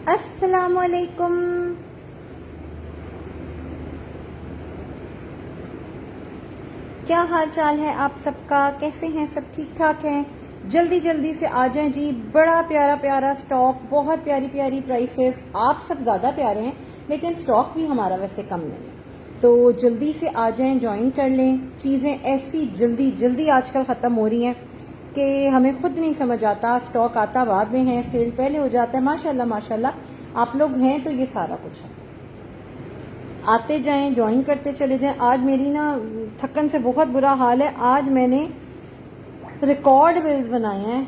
अस्सलामुअलैकुम। क्या हाल चाल है आप सबका? कैसे हैं? सब ठीक ठाक हैं? जल्दी जल्दी से आ जाएं जी। बड़ा प्यारा प्यारा स्टॉक, बहुत प्यारी प्यारी प्राइसेस। आप सब ज़्यादा प्यारे हैं लेकिन स्टॉक भी हमारा वैसे कम नहीं है, तो जल्दी से आ जाएं, ज्वाइन कर लें। चीज़ें ऐसी जल्दी जल्दी आजकल ख़त्म हो रही हैं कि हमें खुद नहीं समझ आता। स्टॉक आता बाद में है, सेल पहले हो जाता है। माशाल्लाह माशाल्लाह आप लोग हैं तो ये सारा कुछ है। आते जाएं, ज्वाइन करते चले जाएं। आज मेरी ना थकन से बहुत बुरा हाल है। आज मैंने रिकॉर्ड बिल्स बनाए हैं,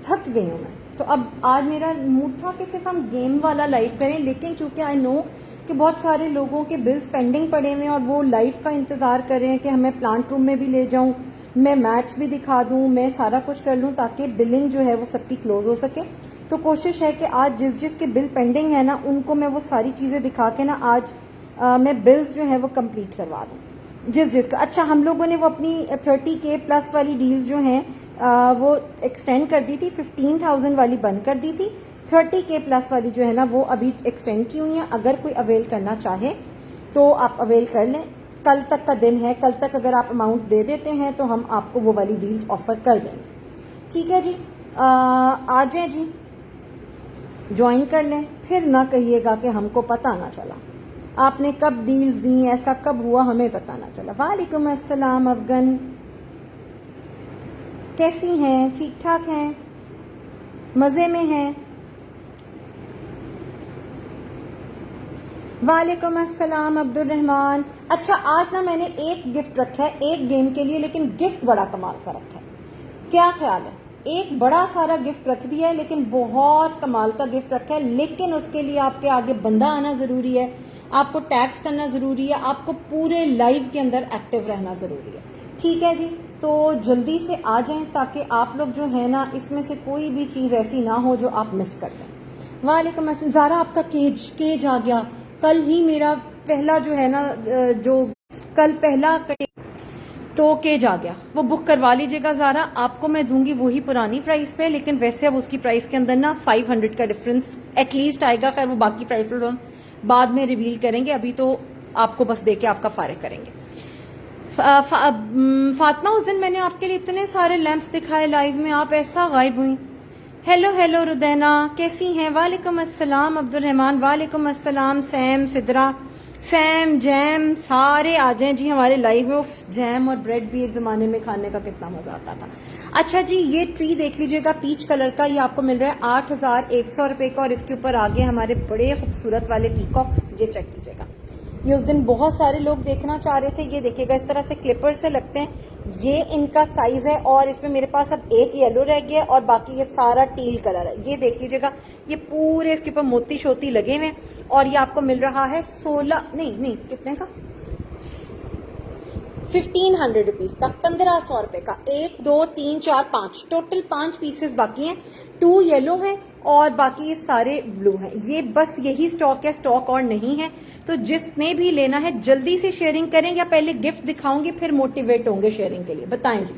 थक गई हूँ मैं। तो अब आज मेरा मूड था कि सिर्फ हम गेम वाला लाइव करें, लेकिन चूंकि आई नो कि बहुत सारे लोगों के बिल्स पेंडिंग पड़े हुए हैं और वो लाइव का इंतज़ार कर रहे हैं कि हमें प्लांट रूम में भी ले जाऊं, मैं मैट्स भी दिखा दूं, मैं सारा कुछ कर लूं ताकि बिलिंग जो है वो सबकी क्लोज हो सके। तो कोशिश है कि आज जिस जिस के बिल पेंडिंग है ना, उनको मैं वो सारी चीज़ें दिखा के ना आज मैं बिल्स जो है वो कंप्लीट करवा दूं जिस जिसका। अच्छा, हम लोगों ने वो अपनी 30K प्लस वाली डील्स जो हैं वो एक्सटेंड कर दी थी। 15,000 वाली बंद कर दी थी। 30K प्लस वाली जो है ना वो अभी एक्सटेंड की हुई है। अगर कोई अवेल करना चाहे तो आप अवेल कर लें। कल तक का दिन है, कल तक अगर आप अमाउंट दे देते हैं तो हम आपको वो वाली डील्स ऑफर कर देंगे। ठीक है जी, आ जाए जी, ज्वाइन कर लें। फिर ना कहिएगा कि हमको पता ना चला, आपने कब डील्स दी, ऐसा कब हुआ हमें पता ना चला। वालेकुम अस्सलाम अफगन, कैसी हैं? ठीक ठाक हैं? मज़े में हैं? वालेकुम अस्सलाम अब्दुल रहमान। अच्छा, आज ना मैंने एक गिफ्ट रखा है एक गेम के लिए, लेकिन गिफ्ट बड़ा कमाल का रखा है। क्या ख्याल है? एक बड़ा सारा गिफ्ट रख दिया है लेकिन बहुत कमाल का गिफ्ट रखा है। लेकिन उसके लिए आपके आगे बंदा आना ज़रूरी है, आपको टैग्स करना ज़रूरी है, आपको पूरे लाइव के अंदर एक्टिव रहना ज़रूरी है। ठीक है जी, तो जल्दी से आ जाएं ताकि आप लोग जो है ना इसमें से कोई भी चीज़ ऐसी ना हो जो आप मिस कर दें। वालेकुम अस्सलाम। ज़ारा, आपका केज आ गया। कल ही मेरा पहला जो है ना जो कल पहला तो केज आ गया, वो बुक करवा लीजिएगा ज़ारा। आपको मैं दूंगी वही पुरानी प्राइस पे, लेकिन वैसे अब उसकी प्राइस के अंदर ना 500 का डिफरेंस एटलीस्ट आएगा। खैर वो बाकी प्राइस तो बाद में रिवील करेंगे, अभी तो आपको बस देके आपका फारिग करेंगे। फातिमा, उस दिन मैंने आपके लिए इतने सारे लैंप्स दिखाए लाइव में, आप ऐसा गायब हुई। हेलो हेलो रुदैना, कैसी हैं? वालेकुम अस्सलाम अब्दुल रहमान। वालेकुम अस्सलाम सैम, सिद्रा, सैम, जैम, सारे आ जाएं जी हमारे लाइव में। उफ, जैम और ब्रेड भी एक ज़माने में खाने का कितना मज़ा आता था। अच्छा जी, ये ट्री देख लीजिएगा पीच कलर का, ये आपको मिल रहा है 8,100 रुपये का। और इसके ऊपर आगे हमारे बड़े खूबसूरत वाले पीकॉक्स, ये चेक कीजिएगा। ये उस दिन बहुत सारे लोग देखना चाह रहे थे। ये देखिएगा, इस तरह से क्लिपर से लगते हैं। ये इनका साइज है और इसमें मेरे पास अब एक येलो रह गया और बाकी ये सारा टील कलर है। ये देख लीजिएगा, ये पूरे इसके ऊपर मोती शोती लगे हुए हैं और ये आपको मिल रहा है 16 नहीं कितने का, 1500 रुपीज का, 1500 रुपए का। 1 2 3 4 5 टोटल 5 पीसेस बाकी हैं। 2 येलो हैं और बाकी ये सारे ब्लू हैं। ये बस यही स्टॉक है, स्टॉक और नहीं है। तो जिसने भी लेना है जल्दी से शेयरिंग करें, या पहले गिफ्ट दिखाऊंगी फिर मोटिवेट होंगे शेयरिंग के लिए? बताएं जी।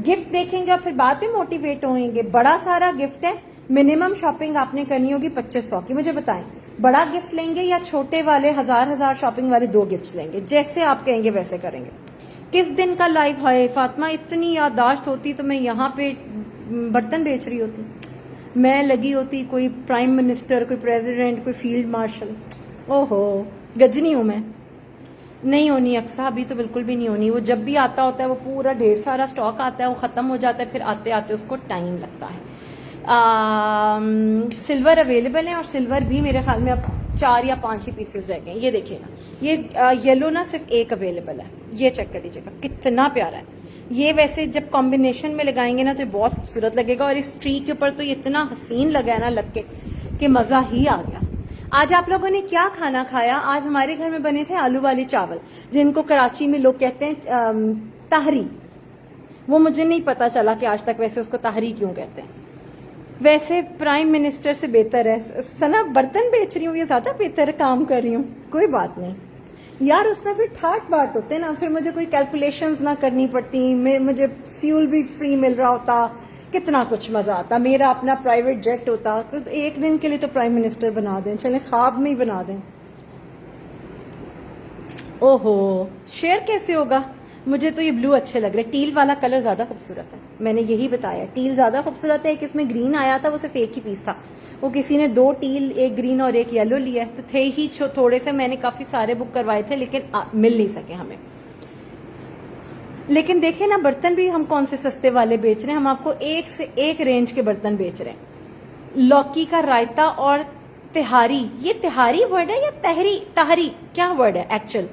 गिफ्ट देखेंगे और फिर बाद में मोटिवेट होंगे? बड़ा सारा गिफ्ट है, मिनिमम शॉपिंग आपने करनी होगी 2500 की। मुझे बताएं, बड़ा गिफ्ट लेंगे या छोटे वाले 1000 शॉपिंग वाले 2 गिफ्ट लेंगे? जैसे आप कहेंगे वैसे करेंगे। किस दिन का लाइव है फातिमा? इतनी याददाश्त होती तो मैं यहाँ पे बर्तन बेच रही होती, मैं लगी होती कोई प्राइम मिनिस्टर, कोई प्रेसिडेंट, कोई फील्ड मार्शल। ओहो, गजनी हूं मैं। नहीं होनी अक्सा, अभी तो बिल्कुल भी नहीं होनी। वो जब भी आता होता है वो पूरा ढेर सारा स्टॉक आता है, वो खत्म हो जाता है, फिर आते आते उसको टाइम लगता है। सिल्वर अवेलेबल है और सिल्वर भी मेरे ख्याल में अब 4 या 5 ही पीसेस रह गए। ये देखिएगा, ये येलो ना सिर्फ एक अवेलेबल है। ये चेक कर लीजिएगा, कितना प्यारा है। ये वैसे जब कॉम्बिनेशन में लगाएंगे ना तो बहुत खूबसूरत लगेगा। और इस ट्री के ऊपर तो इतना हसीन लगा है ना लग के कि मजा ही आ गया। आज आप लोगों ने क्या खाना खाया? आज हमारे घर में बने थे आलू वाले चावल, जिनको कराची में लोग कहते हैं ताहरी। वो मुझे नहीं पता चला कि आज तक वैसे उसको ताहरी क्यों कहते हैं। वैसे प्राइम मिनिस्टर से बेहतर है सना, बर्तन बेच रही हूँ, ये ज्यादा बेहतर काम कर रही हूँ। कोई बात नहीं यार, उसमें फिर ठाट बाट होते ना, फिर मुझे कोई कैलकुलेशंस ना करनी पड़ती, मुझे फ्यूल भी फ्री मिल रहा होता, कितना कुछ मजा आता, मेरा अपना प्राइवेट जेट होता, तो एक दिन के लिए तो प्राइम मिनिस्टर बना दें, चले ख्वाब में ही बना दें। ओहो, शेयर कैसे होगा? मुझे तो ये ब्लू अच्छे लग रहे, टील वाला कलर ज्यादा खूबसूरत है, मैंने यही बताया, टील ज्यादा खूबसूरत है। एक इसमें ग्रीन आया था, वो सिर्फ एक ही पीस था, वो किसी ने 2 टील, एक ग्रीन और एक येलो लिया, तो थे ही थोड़े से, मैंने काफी सारे बुक करवाए थे लेकिन मिल नहीं सके हमें। लेकिन देखे ना, बर्तन भी हम कौन से सस्ते वाले बेच रहे हैं, हम आपको एक से एक रेंज के बर्तन बेच रहे हैं। लौकी का रायता और तिहारी, ये तिहारी वर्ड है या तहरी क्या वर्ड है एक्चुअल?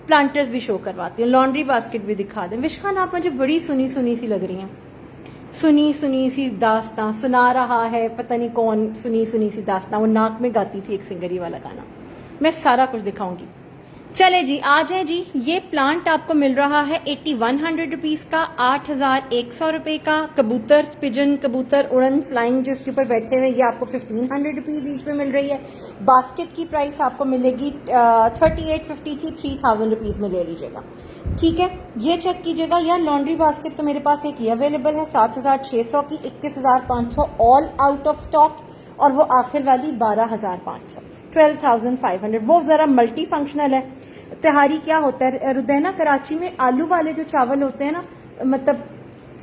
प्लांटर्स भी शो करवाती हूँ, लॉन्ड्री बास्केट भी दिखा दें। विशान आप मुझे बड़ी सुनी सुनी सी लग रही हैं, सुनी सुनी सी दास्तां सुना रहा है, पता नहीं कौन सुनी सुनी सी दास्तां, वो नाक में गाती थी एक सिंगरी वाला गाना। मैं सारा कुछ दिखाऊंगी, चले जी आ जाए जी। ये प्लांट आपको मिल रहा है 8100 रुपीज का, 8100 रुपए का। कबूतर, पिजन, कबूतर उड़न फ्लाइंग जो इसके ऊपर बैठे हुए, ये आपको 1500 रुपीज ईच पे मिल रही है। बास्केट की प्राइस आपको मिलेगी 3850 थी, 3000 रुपीज में ले लीजिएगा, ठीक है। ये चेक कीजिएगा यार, लॉन्ड्री बास्केट तो मेरे पास एक ही अवेलेबल है 7600 की, 21500 ऑल आउट ऑफ स्टॉक, और वो आखिर वाली 12500, 12500, वो जरा मल्टी फंक्शनल है। तिहारी क्या होता है रुदैना, कराची में आलू वाले जो चावल होते हैं ना, मतलब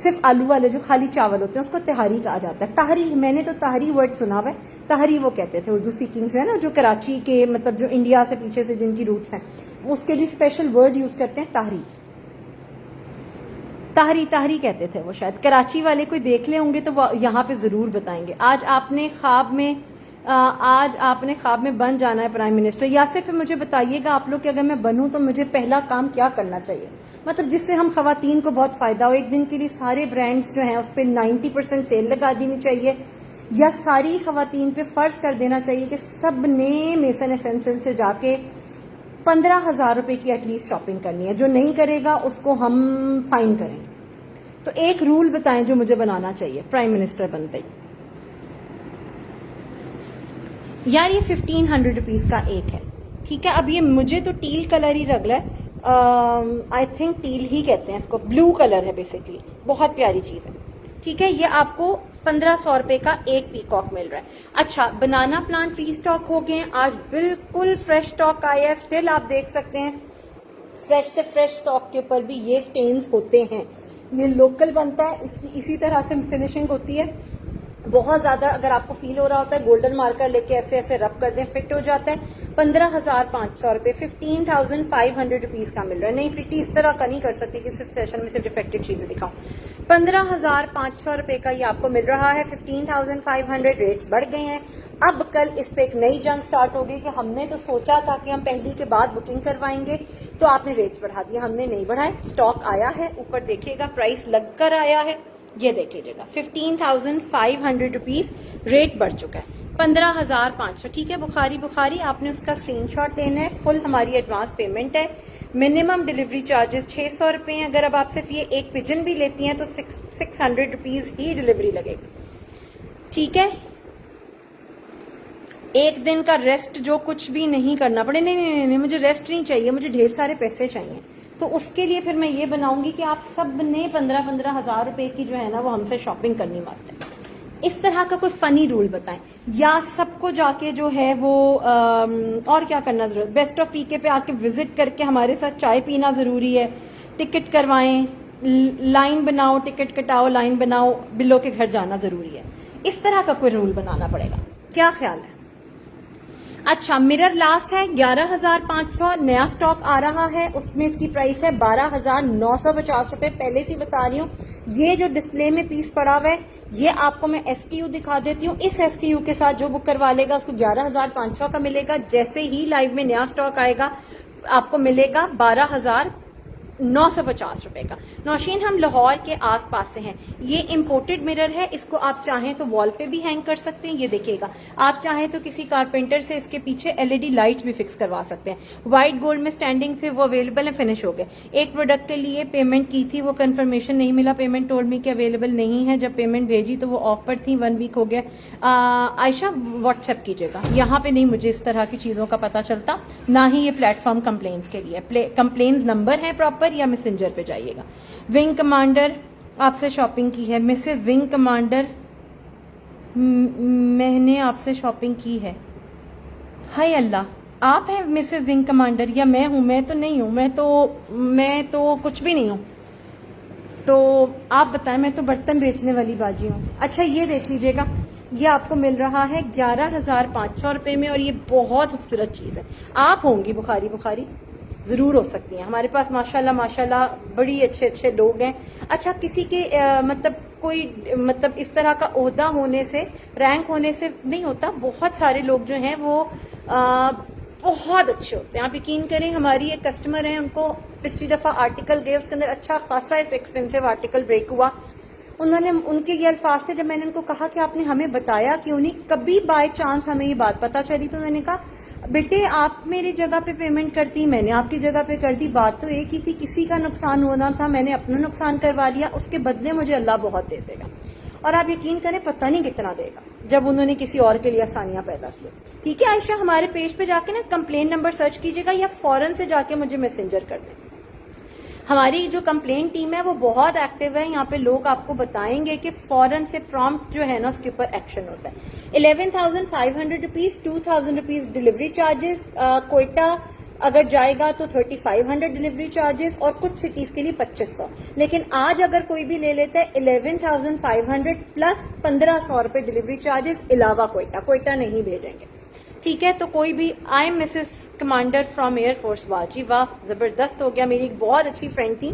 सिर्फ आलू वाले जो खाली चावल होते हैं, उसको तिहारी कहा जाता है। ताहरी, मैंने तो ताहरी वर्ड सुना हुआ है, ताहरी वो कहते थे उर्दू स्पीकिंग जो है ना, जो कराची के मतलब जो इंडिया से पीछे से जिनकी रूट्स हैं, उसके लिए स्पेशल वर्ड यूज करते हैं ताहरी, ताहरी ताहरी कहते थे वो, शायद कराची वाले कोई देख ले होंगे तो वो यहाँ पे जरूर बताएंगे। आज आपने ख्वाब में बन जाना है प्राइम मिनिस्टर, या से फिर मुझे बताइएगा आप लोग कि अगर मैं बनूं तो मुझे पहला काम क्या करना चाहिए, मतलब जिससे हम खवातीन को बहुत फायदा हो। एक दिन के लिए सारे ब्रांड्स जो हैं उस पर 90% सेल लगा देनी चाहिए, या सारी खवातीन पे फर्ज कर देना चाहिए कि सब ने मेसन एसेंशियल से जाके 15,000 रुपए की एटलीस्ट शॉपिंग करनी है, जो नहीं करेगा उसको हम फाइन करेंगे। तो एक रूल बताएं जो मुझे बनाना चाहिए प्राइम मिनिस्टर बनते ही। यार ये 1500 रुपीज का एक है, ठीक है। अब ये मुझे तो टील कलर ही लग रहा है, आई थिंक टील ही कहते हैं इसको, ब्लू कलर है बेसिकली, बहुत प्यारी चीज है, ठीक है। ये आपको 1500 रुपए का एक पीकॉक मिल रहा है। अच्छा, बनाना प्लांट रीस्टॉक हो गए, आज बिल्कुल फ्रेश स्टॉक आया है, स्टिल आप देख सकते हैं फ्रेश से फ्रेश स्टॉक के ऊपर भी ये स्टेन्स होते हैं, ये लोकल बनता है, इसकी इसी तरह से फिनिशिंग होती है। बहुत ज्यादा अगर आपको फील हो रहा होता है, गोल्डन मार्कर लेके ऐसे ऐसे रब कर दें, फिट हो जाता है। 15,500 रुपए, 15,500 रुपीज का मिल रहा है। नहीं प्रीति, इस तरह का नहीं कर सकती कि सिर्फ सेशन में सिर्फ डिफेक्टेड चीजें दिखाऊं। 15,500 रुपए का ये आपको मिल रहा है, 15,500। रेट्स बढ़ गए हैं। अब कल इस पे एक नई जंग स्टार्ट होगी कि हमने तो सोचा था कि हम पहली के बाद बुकिंग करवाएंगे, तो आपने रेट्स बढ़ा दिए, हमने नहीं बढ़ाए। स्टॉक आया है, ऊपर देखिएगा प्राइस लगकर आया है, ये देख लीजिएगा 15,500 रुपीज रेट बढ़ चुका है, 15,500, ठीक है। बुखारी आपने उसका स्क्रीनशॉट लेना है, फुल हमारी एडवांस पेमेंट है। मिनिमम डिलीवरी चार्जेस 600 रुपए हैं। अगर अब आप सिर्फ ये एक पिजन भी लेती हैं तो 600 रुपीज ही डिलीवरी लगेगी, ठीक है। एक दिन का रेस्ट जो कुछ भी नहीं करना पड़े, नहीं, मुझे रेस्ट नहीं चाहिए, मुझे ढेर सारे पैसे चाहिए। तो उसके लिए फिर मैं ये बनाऊंगी कि आप सब ने 15-15 हजार रुपए की जो है ना वो हमसे शॉपिंग करनी मस्ट है। इस तरह का कोई फनी रूल बताएं, या सबको जाके जो है वो और क्या करना जरूरत, बेस्ट ऑफ पीके पे आके विजिट करके हमारे साथ चाय पीना जरूरी है, टिकट करवाएं, लाइन बनाओ, टिकट कटाओ, लाइन बनाओ, बिल्लो के घर जाना जरूरी है। इस तरह का कोई रूल बनाना पड़ेगा, क्या ख्याल है? अच्छा, मिरर लास्ट है 11,500, नया स्टॉक आ रहा है, उसमें इसकी प्राइस है 12,950 रुपए। पहले से बता रही हूँ, ये जो डिस्प्ले में पीस पड़ा हुआ है ये आपको मैं SKU दिखा देती हूँ। इस SKU के साथ जो बुक करवा लेगा उसको 11,500 का मिलेगा। जैसे ही लाइव में नया स्टॉक आएगा आपको मिलेगा 12,950 रुपए का। नौशीन, हम लाहौर के आसपास से हैं, ये इंपोर्टेड मिरर है, इसको आप चाहें तो वॉल पे भी हैंग कर सकते हैं, ये देखिएगा। आप चाहें तो किसी कारपेंटर से इसके पीछे LED लाइट्स भी फिक्स करवा सकते हैं। व्हाइट गोल्ड में स्टैंडिंग थे, वो अवेलेबल है, फिनिश हो गए। एक प्रोडक्ट के लिए पेमेंट की थी, वो कंफर्मेशन नहीं मिला, पेमेंट टोल्ड मी कि अवेलेबल नहीं है। जब पेमेंट भेजी तो वो ऑफ पर थी, 1 वीक हो गया। आयशा व्हाट्सएप कीजिएगा, यहाँ पे नहीं मुझे इस तरह की चीजों का पता चलता, ना ही ये प्लेटफॉर्म कंप्लेन्स के लिए। कंप्लेन्स नंबर है प्रॉपर, या मैसेंजर पे जाइएगा। विंग कमांडर आपसे शॉपिंग की है मिसेस विंग कमांडर, मैंने आपसे शॉपिंग की है। हाय अल्लाह, आप हैं मिसेस विंग कमांडर या मैं हूँ? मैं तो नहीं हूँ, मैं तो कुछ भी नहीं हूँ। तो आप बताएं, मैं तो बर्तन बेचने वाली बाजी हूँ। अच्छा ये देख लीजिएगा, ये आपको मिल रहा है 11,500 रुपये में और ये बहुत खूबसूरत चीज़ है। आप होंगी बुखारी बुखारी, ज़रूर हो सकती हैं। हमारे पास माशाल्लाह माशाल्लाह बड़ी अच्छे अच्छे लोग हैं। अच्छा किसी के मतलब कोई मतलब इस तरह का ओहदा होने से, रैंक होने से नहीं होता। बहुत सारे लोग जो हैं वो बहुत अच्छे होते हैं। आप यकीन करें, हमारी एक कस्टमर है, उनको पिछली दफ़ा आर्टिकल गए, उसके अंदर अच्छा खासा इस एक्सपेंसिव आर्टिकल ब्रेक हुआ। उन्होंने, उनके ये अल्फाज थे, जब मैंने उनको कहा कि आपने हमें बताया क्यों नहीं, कभी बाय चांस हमें ये बात पता चली तो मैंने कहा बेटे आप मेरी जगह पे पेमेंट करती, मैंने आपकी जगह पे कर दी, बात तो एक ही थी, किसी का नुकसान होना था, मैंने अपना नुकसान करवा लिया, उसके बदले मुझे अल्लाह बहुत दे देगा। और आप यकीन करें पता नहीं कितना देगा, जब उन्होंने किसी और के लिए आसानियां पैदा की। ठीक है आयशा, हमारे पेज पे जाके ना कंप्लेन नंबर सर्च कीजिएगा या फौरन से जाके मुझे मैसेंजर कर दें। हमारी जो कंप्लेन टीम है वो बहुत एक्टिव है, यहाँ पे लोग आपको बताएंगे कि फौरन से प्रॉम्प्ट जो है ना उसके ऊपर एक्शन होता है। 11,500 rupees, 2,000 rupees delivery charges, Quetta अगर जाएगा तो 3,500 डिलीवरी चार्जेस और कुछ सिटीज के लिए 2,500। लेकिन आज अगर कोई भी ले लेता है 11,500 प्लस 1,500 रुपए डिलीवरी चार्जेस अलावा कोयटा नहीं भेजेंगे। ठीक है, तो कोई भी, I am Mrs commander from air force बाजी, वाह जबरदस्त हो गया। मेरी एक बहुत अच्छी फ्रेंड थी,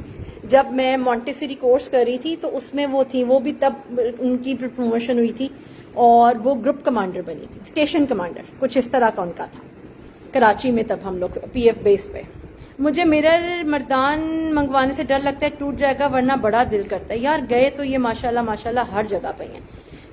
जब मैं मॉन्टेसरी कोर्स कर रही थी तो उसमें वो थी, वो भी तब उनकी प्रमोशन हुई थी और वो ग्रुप कमांडर बनी थी, स्टेशन कमांडर कुछ इस तरह का उनका था कराची में, तब हम लोग पीएफ बेस पे। मुझे मिरर मर्दान मंगवाने से डर लगता है टूट जाएगा, वरना बड़ा दिल करता है। यार गए तो ये माशाल्लाह माशाल्लाह हर जगह पे हैं।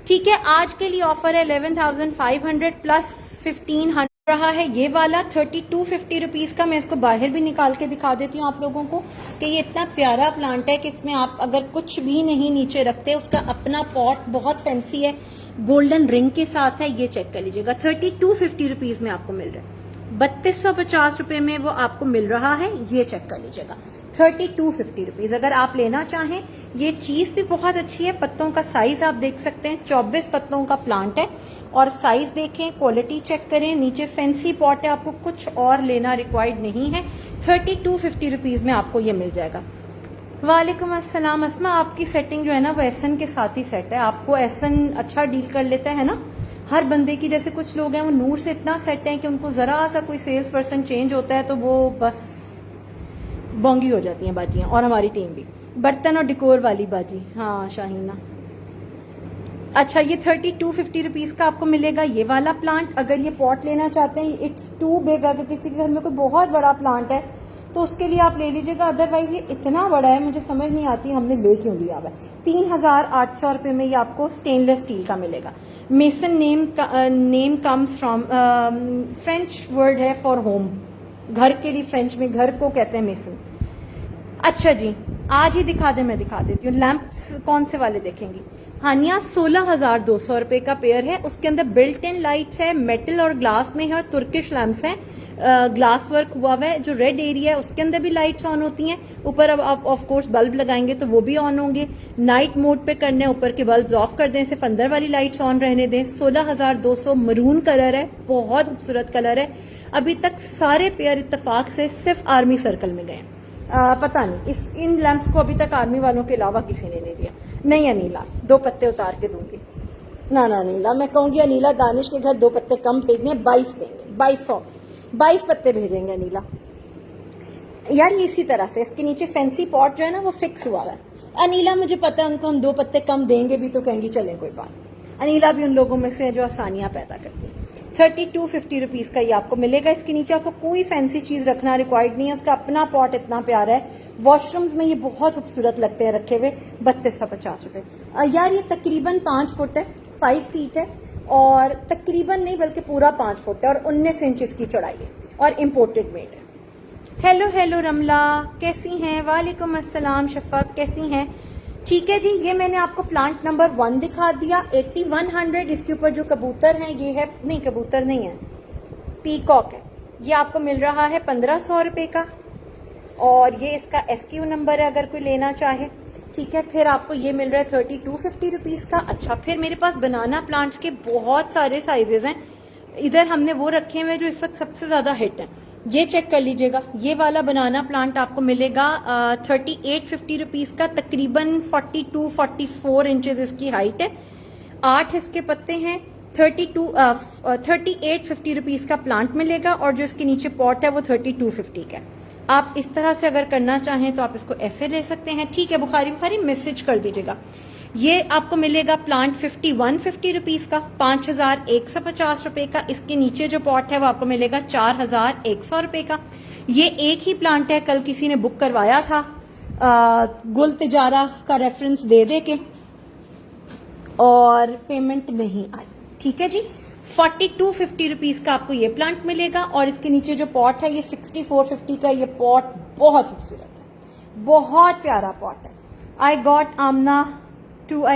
ठीक है, आज के लिए ऑफर है 11,500 प्लस 1,500 रहा है ये वाला 3250 रुपीज का। मैं इसको बाहर भी निकाल के दिखा देती हूँ आप लोगों को कि ये इतना प्यारा प्लांट है कि इसमें आप अगर कुछ भी नहीं नीचे रखते, उसका अपना पॉट बहुत फैंसी है, गोल्डन रिंग के साथ है। ये चेक कर लीजिएगा, 3250 रुपीज में आपको मिल रहा है। 3,250 रुपए में वो आपको मिल रहा है, ये चेक कर लीजिएगा, 3250 रुपीज। अगर आप लेना चाहें, ये चीज भी बहुत अच्छी है। पत्तों का साइज आप देख सकते हैं, 24 पत्तों का प्लांट है और साइज देखें, क्वालिटी चेक करें, नीचे फैंसी पॉट है, आपको कुछ और लेना रिक्वायर्ड नहीं है। 3250 रुपीज में आपको ये मिल जाएगा। वालेकुम अस्सलाम अस्मा, आपकी सेटिंग जो है ना वो एसन के साथ ही सेट है, आपको एसन अच्छा डील कर लेता है ना हर बंदे की। जैसे कुछ लोग हैं वो नूर से इतना सेट है कि उनको जरा सा कोई सेल्स पर्सन चेंज होता है तो वो बस बोंगी हो जाती हैं बाजियां, और हमारी टीम भी बर्तन और डिकोर वाली बाजी। हाँ शाहीना, अच्छा ये 3250 रुपीज का आपको मिलेगा ये वाला प्लांट। अगर ये पॉट लेना चाहते हैं, इट्स टू बिग, अगर किसी के घर में कोई बहुत बड़ा प्लांट है तो उसके लिए आप ले लीजिएगा, अदरवाइज ये इतना बड़ा है मुझे समझ नहीं आती हमने ले क्यों लिया हुआ है। 3,800 रुपये में ये आपको स्टेनलेस स्टील का मिलेगा। Mason name comes from French word है फॉर होम, घर के लिए फ्रेंच में घर को कहते हैं मेसन। अच्छा जी, आज ही दिखा दे, मैं दिखा देती हूँ। लैंप्स कौन से वाले देखेंगी? हानिया 16,200 रुपए का पेयर है, उसके अंदर बिल्ट इन लाइट्स है, मेटल और ग्लास में है और तुर्किश लैंप्स हैं, ग्लास वर्क हुआ हुआ है। जो रेड एरिया है उसके अंदर भी लाइट्स ऑन होती हैं, ऊपर अब आप ऑफ कोर्स बल्ब लगाएंगे तो वो भी ऑन होंगे। नाइट मोड पे करने, ऊपर के बल्ब ऑफ कर दें, सिर्फ अंदर वाली लाइट्स ऑन रहने दें। 16,200, मरून कलर है, बहुत खूबसूरत कलर है। अभी तक सारे पेयर इत्तेफाक से सिर्फ आर्मी सर्कल में गए, पता नहीं इन लैंप्स को अभी तक आर्मी वालों के अलावा किसी ने नहीं लिया। नहीं अनीला, 2 पत्ते उतार के दूंगी ना अनीला, मैं कहूंगी अनीला दानिश के घर 2 पत्ते कम भेजने, 22 देंगे, 22 पत्ते भेजेंगे अनीला। यार इसी तरह से इसके नीचे फैंसी पॉट जो है ना वो फिक्स हुआ है। अनीला मुझे पता है उनको हम 2 पत्ते कम देंगे भी तो कहेंगी चलें कोई बात। अनीला भी उन लोगों में से जो आसानियां पैदा करती है। 3250 रुपीज का ये आपको मिलेगा। इसके नीचे आपको कोई फैंसी चीज रखना रिक्वायर्ड नहीं है, उसका अपना पॉट इतना प्यारा है। वॉशरूम्स में ये बहुत खूबसूरत लगते हैं रखे हुए। 3250 रुपए। यार ये तकरीबन 5 फुट है, 5 फीट है, और तकरीबन नहीं बल्कि पूरा 5 फुट है और 19 इंच इसकी चौड़ाई है और इम्पोर्टेड मेड है। हेलो रमला, कैसी हैं? वालेकुम अस्सलाम शफक, कैसी हैं? ठीक है जी, ये मैंने आपको प्लांट नंबर 1 दिखा दिया, 8100। इसके ऊपर जो कबूतर हैं ये है, नहीं कबूतर नहीं है, पीकॉक है। ये आपको मिल रहा है 1,500 रुपए का और ये इसका SQ नंबर है अगर कोई लेना चाहे। ठीक है, फिर आपको ये मिल रहा है 3250 रुपीज का। अच्छा, फिर मेरे पास बनाना प्लांट्स के बहुत सारे साइजेस हैं। इधर हमने वो रखे हुए जो इस वक्त सबसे ज्यादा हिट है, ये चेक कर लीजिएगा। ये वाला बनाना प्लांट आपको मिलेगा 3850 रुपीज का, तकरीबन 42-44 इंचेस इसकी हाइट है, 8 इसके पत्ते हैं। 3850 रुपीज का प्लांट मिलेगा, और जो इसके नीचे पॉट है वो 3250 का। आप इस तरह से अगर करना चाहें तो आप इसको ऐसे ले सकते हैं। ठीक है, बुखारी मैसेज कर दीजिएगा। ये आपको मिलेगा प्लांट 5150 रुपीज का, 5150 रुपए का। इसके नीचे जो पॉट है वो आपको मिलेगा 4100 रुपए का। ये एक ही प्लांट है, कल किसी ने बुक करवाया था गुल तिजारा का रेफरेंस दे के, और पेमेंट नहीं आई। ठीक है जी, 4250 रुपीज का आपको ये प्लांट मिलेगा। और इसके नीचे जो पॉट है ये 6450 का। ये पॉट बहुत खूबसूरत है, बहुत प्यारा पॉट है। I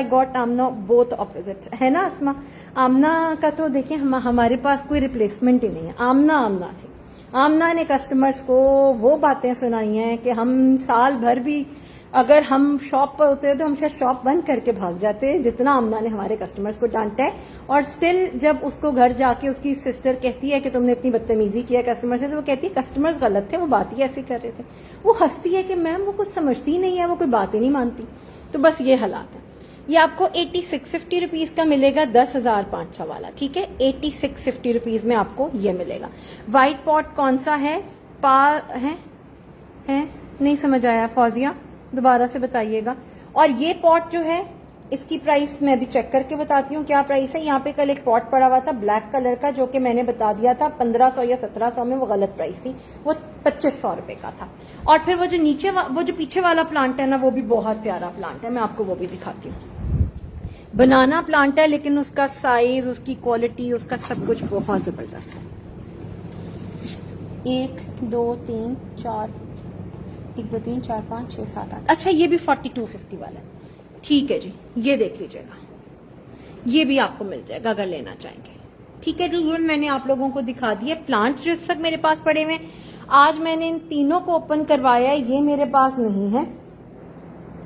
got Aamna both opposite, है ना अस्मा? आमना का तो देखिए हमारे पास कोई रिप्लेसमेंट ही नहीं है। आमना थी, आमना ने कस्टमर्स को वो बातें सुनाई हैं कि हम साल भर भी अगर हम शॉप पर होते तो हम शायद शॉप बंद करके भाग जाते, जितना आमना ने हमारे कस्टमर्स को डांटा है। और स्टिल जब उसको घर जाके उसकी सिस्टर कहती है कि तुमने इतनी बदतमीजी किया कस्टमर से, तो वो कहती है कस्टमर्स गलत थे, वो बात ही ऐसी कर रहे थे। वो हंसती है कि मैम वो कुछ समझती नहीं है, वो कोई बात ही नहीं मानती। तो बस ये हालात है। ये आपको 8650 रुपीज का मिलेगा, 10,500 वाला। ठीक है, 8650 रुपीज में आपको ये मिलेगा। व्हाइट पॉट कौन सा है? है नहीं समझ आया फौजिया, दोबारा से बताइएगा। और ये पॉट जो है इसकी प्राइस मैं अभी चेक करके बताती हूँ क्या प्राइस है। यहाँ पे कल एक पॉट पड़ा हुआ था ब्लैक कलर का, जो कि मैंने बता दिया था 1500 या 1700 में, वो गलत प्राइस थी, वो 2500 रुपए का था। और फिर वो जो नीचे वो जो पीछे वाला प्लांट है ना, वो भी बहुत प्यारा प्लांट है, मैं आपको वो भी दिखाती हूँ। बनाना प्लांट है, लेकिन उसका साइज, उसकी क्वालिटी, उसका सब कुछ बहुत जबरदस्त है। 1 2 3 4 1 2 3 4 5 6 7 8। अच्छा, ये भी 4250 वाला है। ठीक है जी, ये देख लीजिएगा, ये भी आपको मिल जाएगा अगर लेना चाहेंगे। ठीक है, तो मैंने आप लोगों को दिखा दिया प्लांट्स जो इस वक्त मेरे पास पड़े हुए। आज मैंने इन तीनों को ओपन करवाया है, ये मेरे पास नहीं है।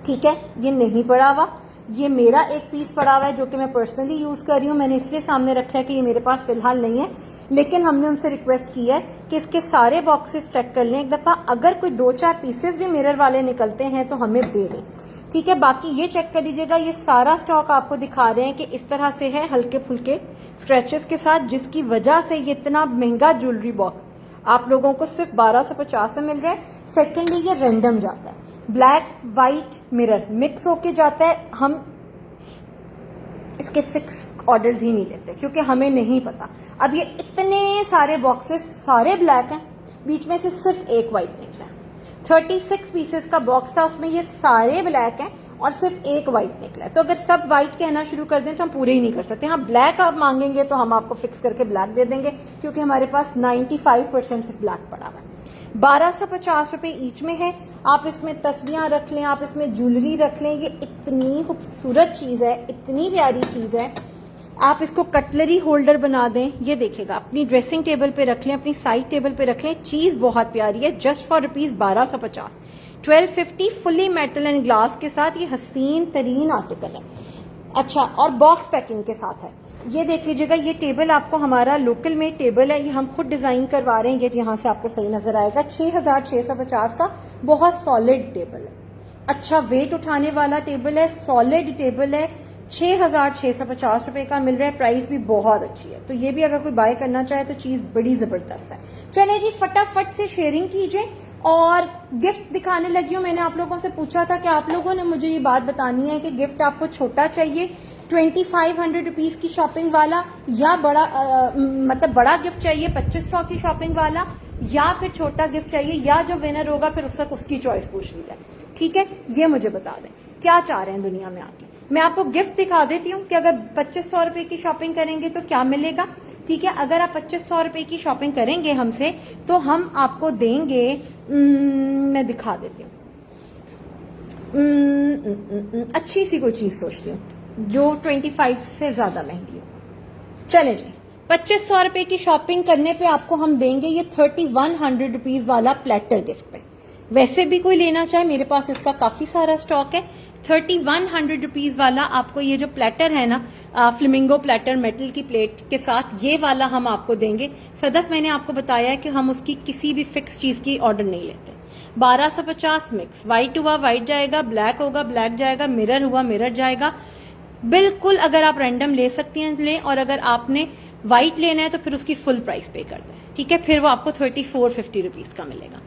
ठीक है, ये नहीं पड़ा हुआ, ये मेरा एक पीस पड़ा हुआ है जो कि मैं पर्सनली यूज कर रही हूँ। मैंने इसलिए सामने रखा है कि ये मेरे पास फिलहाल नहीं है, लेकिन हमने उनसे रिक्वेस्ट की है कि इसके सारे बॉक्सेस चेक कर लें एक दफा। अगर कोई 2-4 पीसेस भी मिरर वाले निकलते हैं तो हमें दे दें। ठीक है, बाकी ये चेक कर लीजिएगा, ये सारा स्टॉक आपको दिखा रहे हैं कि इस तरह से है, हल्के फुल्के स्क्रैचेस के साथ, जिसकी वजह से ये इतना महंगा ज्वेलरी बॉक्स आप लोगों को सिर्फ 1250 में मिल रहा है। सेकेंडली, ये रैंडम जाता है, ब्लैक व्हाइट मिरर मिक्स होके जाता है। हम इसके फिक्स ऑर्डर्स ही नहीं लेते क्योंकि हमें नहीं पता। अब ये इतने सारे बॉक्सेस सारे ब्लैक हैं, बीच में से सिर्फ एक व्हाइट निकला है। 36 पीसेस का बॉक्स था, उसमें ये सारे ब्लैक हैं और सिर्फ एक व्हाइट निकला है। तो अगर सब व्हाइट कहना शुरू कर दें तो हम पूरे ही नहीं कर सकते। हाँ, ब्लैक आप मांगेंगे तो हम आपको फिक्स करके ब्लैक दे देंगे, क्योंकि हमारे पास 95% सिर्फ ब्लैक पड़ा हुआ है। 1250 रुपए ईच में है। आप इसमें तस्वीरें रख लें, आप इसमें ज्वेलरी रख लें। ये इतनी खूबसूरत चीज है, इतनी प्यारी चीज है। आप इसको कटलरी होल्डर बना दें, ये देखिएगा, अपनी ड्रेसिंग टेबल पे रख लें, अपनी साइड टेबल पे रख लें। चीज बहुत प्यारी है, just for rupees 1250, 1250 fully metal and glass के साथ। ये हसीन तरीन आर्टिकल है। अच्छा, और बॉक्स पैकिंग के साथ है। ये देख लीजिएगा, ये टेबल आपको हमारा लोकल में टेबल है, ये हम खुद डिजाइन करवा रहे हैं। ये यहाँ से आपको सही नजर आएगा, 6650 का बहुत सॉलिड टेबल है। अच्छा, वेट उठाने वाला टेबल है, सॉलिड टेबल है, 6650 रुपए का मिल रहा है। प्राइस भी बहुत अच्छी है, तो ये भी अगर कोई बाय करना चाहे तो चीज बड़ी जबरदस्त है। चले जी, फटाफट से शेयरिंग कीजिए। और गिफ्ट दिखाने लगी हूँ। मैंने आप लोगों से पूछा था कि आप लोगों ने मुझे ये बात बतानी है कि गिफ्ट आपको छोटा चाहिए 2500 रुपीज की शॉपिंग वाला, या बड़ा मतलब बड़ा गिफ्ट चाहिए 2500 की शॉपिंग वाला, या फिर छोटा गिफ्ट चाहिए, या जो विनर होगा फिर उस तक उसकी चॉइस पूछ ली जाए। ठीक है, ये मुझे बता दें क्या चाह रहे हैं दुनिया में आके। मैं आपको गिफ्ट दिखा देती हूँ कि अगर 2500 रुपए की शॉपिंग करेंगे तो क्या मिलेगा। ठीक है, अगर आप 2500 रुपए की शॉपिंग करेंगे हमसे तो हम आपको देंगे, मैं दिखा देती हूँ, अच्छी सी कोई चीज सोचती हूँ जो 25 से ज्यादा महंगी हो। चले जी, 2500 रुपए की शॉपिंग करने पे आपको हम देंगे ये 3100 रुपीज वाला प्लेटर गिफ्ट पे। वैसे भी कोई लेना चाहे, मेरे पास इसका काफी सारा स्टॉक है। 3100 रुपीज वाला आपको ये जो प्लेटर है ना, फ्लेमिंगो प्लेटर मेटल की प्लेट के साथ, ये वाला हम आपको देंगे। सदफ मैंने आपको बताया है कि हम उसकी किसी भी फिक्स चीज की ऑर्डर नहीं लेते। 1250 मिक्स, व्हाइट हुआ व्हाइट जाएगा, ब्लैक होगा ब्लैक जाएगा, मिरर हुआ मिरर जाएगा। बिल्कुल अगर आप रैंडम ले सकती हैं लें, और अगर आपने व्हाइट लेना है तो फिर उसकी फुल प्राइस पे कर दें, ठीक है। फिर वो आपको 3450 रुपीज का मिलेगा।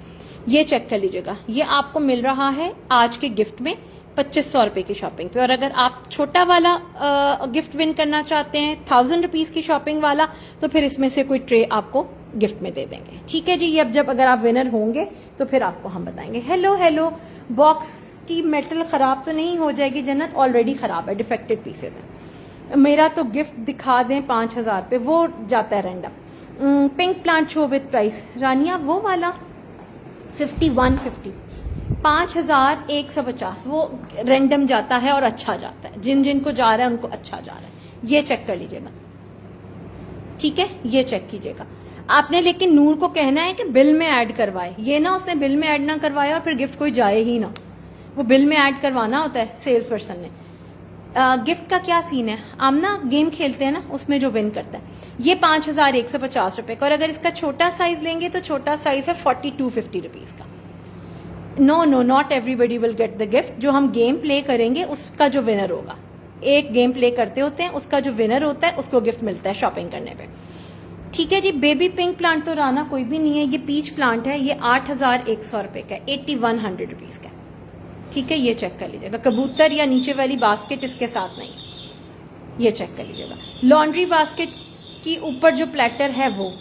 ये चेक कर लीजिएगा, ये आपको मिल रहा है आज के गिफ्ट में 2500 रुपए की शॉपिंग पे। और अगर आप छोटा वाला गिफ्ट विन करना चाहते हैं 1000 रुपीज की शॉपिंग वाला, तो फिर इसमें से कोई ट्रे आपको गिफ्ट में दे देंगे, ठीक है जी। ये अब जब अगर आप विनर होंगे तो फिर आपको हम बताएंगे। हेलो हेलो, बॉक्स की मेटल खराब तो नहीं हो जाएगी जन्नत? ऑलरेडी खराब है, डिफेक्टेड पीसेज है। मेरा तो गिफ्ट दिखा दें 5000 पे, वो जाता है random. Pink plant show with price रानिया, वो वाला 5150, 5150, वो रैंडम जाता है और अच्छा जाता है। जिन जिनको जा रहा है उनको अच्छा जा रहा है। ये चेक कर लीजिएगा, ठीक है, ये चेक कीजिएगा आपने। लेकिन नूर को कहना है कि बिल में ऐड करवाए, ये ना उसने बिल में ऐड ना करवाया और फिर गिफ्ट कोई जाए ही ना। वो बिल में ऐड करवाना होता है सेल्स पर्सन ने। गिफ्ट का क्या सीन है, हम ना गेम खेलते हैं ना, उसमें जो विन करता है। ये 5150 रुपए का, और अगर इसका छोटा साइज लेंगे तो छोटा साइज है 4250 रुपीज का। No no, not everybody will get the gift. जो हम गेम प्ले करेंगे उसका जो विनर होगा, एक गेम प्ले करते होते हैं, उसका जो विनर होता है उसको गिफ्ट मिलता है शॉपिंग करने पे, ठीक है जी। बेबी पिंक प्लांट तो राना कोई भी नहीं है, ये पीच प्लांट है, ये 8100 रुपए का, 8100 रुपीज का, ठीक है। ये चेक कर लीजिएगा, कबूतर या नीचे वाली बास्केट इसके साथ नहीं, ये चेक कर लीजिएगा। लॉन्ड्री बास्केट की ऊपर जो प्लेटर है, वो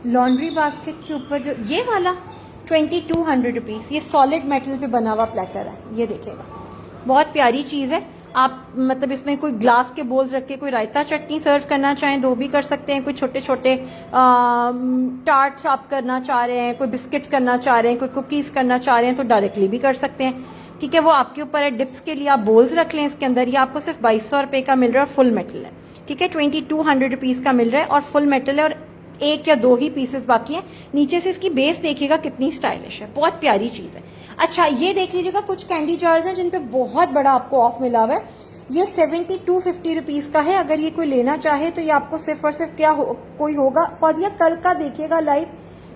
लॉन्ड्री बास्केट के ऊपर जो ये वाला 2200 रुपीज, ये सॉलिड मेटल पे बना हुआ प्लेटर है, ये देखिएगा, बहुत प्यारी चीज है। आप मतलब इसमें कोई ग्लास के बोल्स रख के कोई रायता चटनी सर्व करना चाहें तो भी कर सकते हैं। कोई छोटे छोटे टार्ट्स आप करना चाह रहे हैं, कोई बिस्किट्स करना चाह रहे हैं, कोई कुकीज करना चाह रहे हैं तो डायरेक्टली भी कर सकते हैं, ठीक है। वो आपके ऊपर है। डिप्स के लिए आप बोल्स रख लें इसके अंदर। ये आपको सिर्फ 2200 रुपए का मिल रहा है, फुल मेटल है, ठीक है। 2200 रुपीज का मिल रहा है और फुल मेटल है, और एक या दो ही पीसेस बाकी हैं। नीचे से इसकी बेस देखिएगा कितनी स्टाइलिश है, बहुत प्यारी चीज है। अच्छा, ये देख लीजिएगा, कुछ कैंडी जार्स हैं जिन पे बहुत बड़ा आपको ऑफ मिला हुआ है। ये 7250 रुपीज का है। अगर ये कोई लेना चाहे तो ये आपको सिर्फ और सिर्फ क्या कोई होगा फौजिया, कल का देखिएगा लाइव।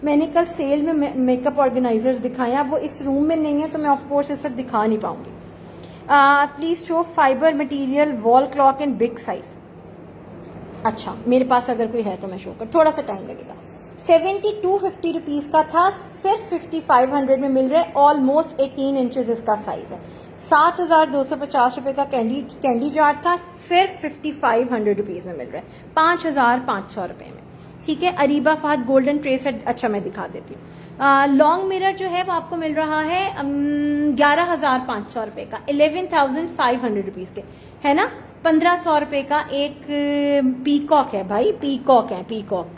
मैंने कल सेल में मेकअप ऑर्गेनाइजर्स दिखाए, अब वो इस रूम में नहीं है तो मैं ऑफकोर्स इस वक्त दिखा नहीं पाऊंगी। Please show fibre material wall clock in big size. अच्छा, मेरे पास अगर कोई है तो मैं शो कर, थोड़ा सा टाइम लगेगा। 7250 रुपीज का था, सिर्फ 5500 में मिल रहा है। ऑलमोस्ट 18 इंचेस इसका साइज है। 7250 रुपए का कैंडी जार था, सिर्फ 5500 रुपीज में मिल रहा है, 5500 रुपए में, ठीक है। Ariba Fahad golden tray set, अच्छा मैं दिखा देती हूँ। लॉन्ग मिरर जो है वो आपको मिल रहा है 11500 रुपए का, 11500 रुपीज के, है ना। 1500 रुपए का एक पीकॉक है भाई, पीकॉक है, पीकॉक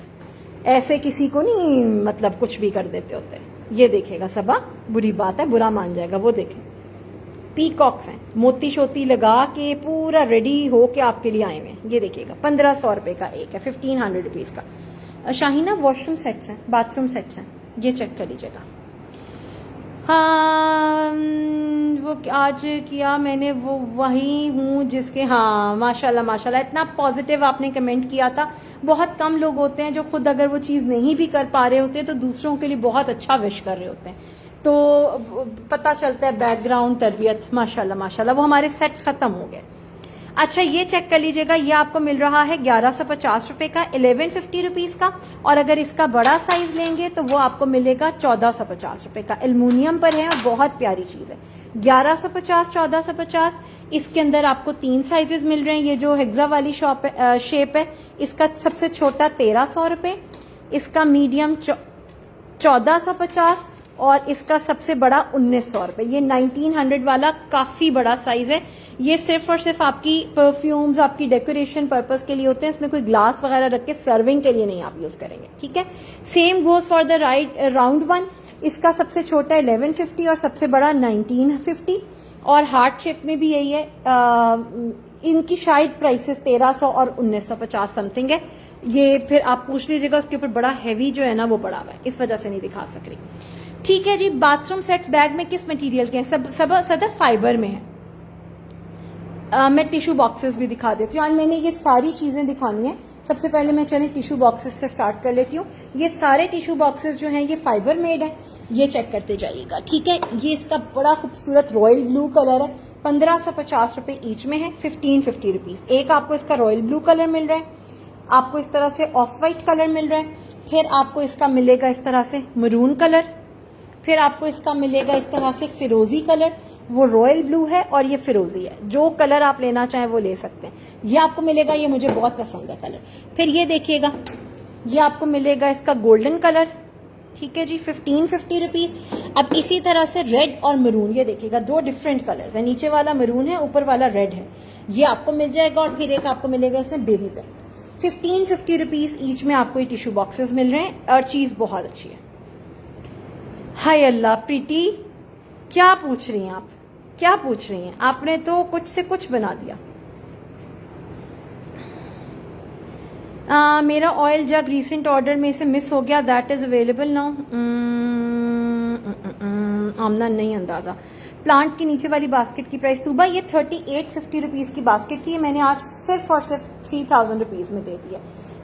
ऐसे किसी को नहीं मतलब कुछ भी कर देते होते। ये देखेगा सबा, बुरी बात है, बुरा मान जाएगा। वो देखें, पीकॉक्स हैं, मोती शोती लगा के पूरा रेडी हो के आपके लिए आए हुए हैं। ये देखिएगा 1500 रुपए का एक है, 1500 रुपीज का। शाहीना वॉशरूम सेट्स हैं, बाथरूम सेट्स हैं, ये चेक कर लीजिएगा। हाँ, वो आज किया मैंने, वो वही हूँ जिसके, हाँ माशाल्लाह माशाल्लाह, इतना पॉजिटिव आपने कमेंट किया था। बहुत कम लोग होते हैं जो खुद अगर वो चीज़ नहीं भी कर पा रहे होते तो दूसरों के लिए बहुत अच्छा विश कर रहे होते हैं, तो पता चलता है बैकग्राउंड तरबियत। माशाल्लाह माशाल्लाह, वो हमारे सेट्स खत्म हो गए। अच्छा, ये चेक कर लीजिएगा, ये आपको मिल रहा है 1150 रुपए का, 1150 रुपीज का। और अगर इसका बड़ा साइज लेंगे तो वो आपको मिलेगा 1450 रुपए का। एल्युमिनियम पर है और बहुत प्यारी चीज है। 1150, 1450। इसके अंदर आपको 3 साइजेस मिल रहे हैं। ये जो हेक्सा वाली शेप है, इसका सबसे छोटा 1300 रुपए, इसका मीडियम 1450 और इसका सबसे बड़ा 1900 रुपए। ये 1900 वाला काफी बड़ा साइज है। ये सिर्फ और सिर्फ आपकी परफ्यूम्स, आपकी डेकोरेशन पर्पस के लिए होते हैं। इसमें कोई ग्लास वगैरह रख के सर्विंग के लिए नहीं आप यूज करेंगे, ठीक है। Same goes for the round one. इसका सबसे छोटा 1150 और सबसे बड़ा 1950, और हार्ट शेप में भी यही है। इनकी शायद प्राइसेस 1300 और 1950 समथिंग है। ये फिर आप पूछ लीजिएगा, उसके ऊपर बड़ा हैवी जो है ना वो बड़ा हुआ है, इस वजह से नहीं दिखा सक रही। ठीक है जी, बाथरूम सेट्स बैग में किस मटेरियल के हैं? सब सदफ फाइबर में है। मैं टिश्यू बॉक्सेस भी दिखा देती हूँ। आज मैंने ये सारी चीजें दिखानी है। सबसे पहले मैं चलिए टिश्यू बॉक्सेस से स्टार्ट कर लेती हूँ। ये सारे टिश्यू बॉक्सेस जो हैं ये फाइबर मेड है, ये चेक करते जाइएगा। ठीक है, ये इसका बड़ा खूबसूरत रॉयल ब्लू कलर है, 1550 रुपए ईच में है, 1550 रुपीज। एक आपको इसका रॉयल ब्लू कलर मिल रहा है, आपको इस तरह से ऑफ वाइट कलर मिल रहा है, फिर आपको इसका मिलेगा इस तरह से मरून कलर, फिर आपको इसका मिलेगा इस तरह से फिरोजी कलर, वो रॉयल ब्लू है और ये फिरोजी है। जो कलर आप लेना चाहें वो ले सकते हैं। ये आपको मिलेगा, ये मुझे बहुत पसंद है कलर। फिर ये देखिएगा, ये आपको मिलेगा इसका गोल्डन कलर। ठीक है जी, 1550 रुपीज। अब इसी तरह से रेड और मरून, ये देखिएगा दो डिफरेंट कलर्स है, नीचे वाला मरून है, ऊपर वाला रेड है, ये आपको मिल जाएगा। और फिर एक आपको मिलेगा इसमें बेबी पिंक। 1550 रुपीज ईच में आपको ये टिश्यू बॉक्सेस मिल रहे हैं और चीज बहुत अच्छी है। हाय अल्लाह प्रीति, क्या पूछ रही हैं आप, क्या पूछ रही हैं? आपने तो कुछ से कुछ बना दिया। मेरा ऑयल जग रीसेंट ऑर्डर में से मिस हो गया, दैट इज अवेलेबल नाउ। आमना नहीं अंदाजा। प्लांट के नीचे वाली बास्केट की प्राइस तूबा, ये 3850 रुपीज की बास्केट थी, मैंने आज सिर्फ और सिर्फ 3000 रुपीज में दे दी है।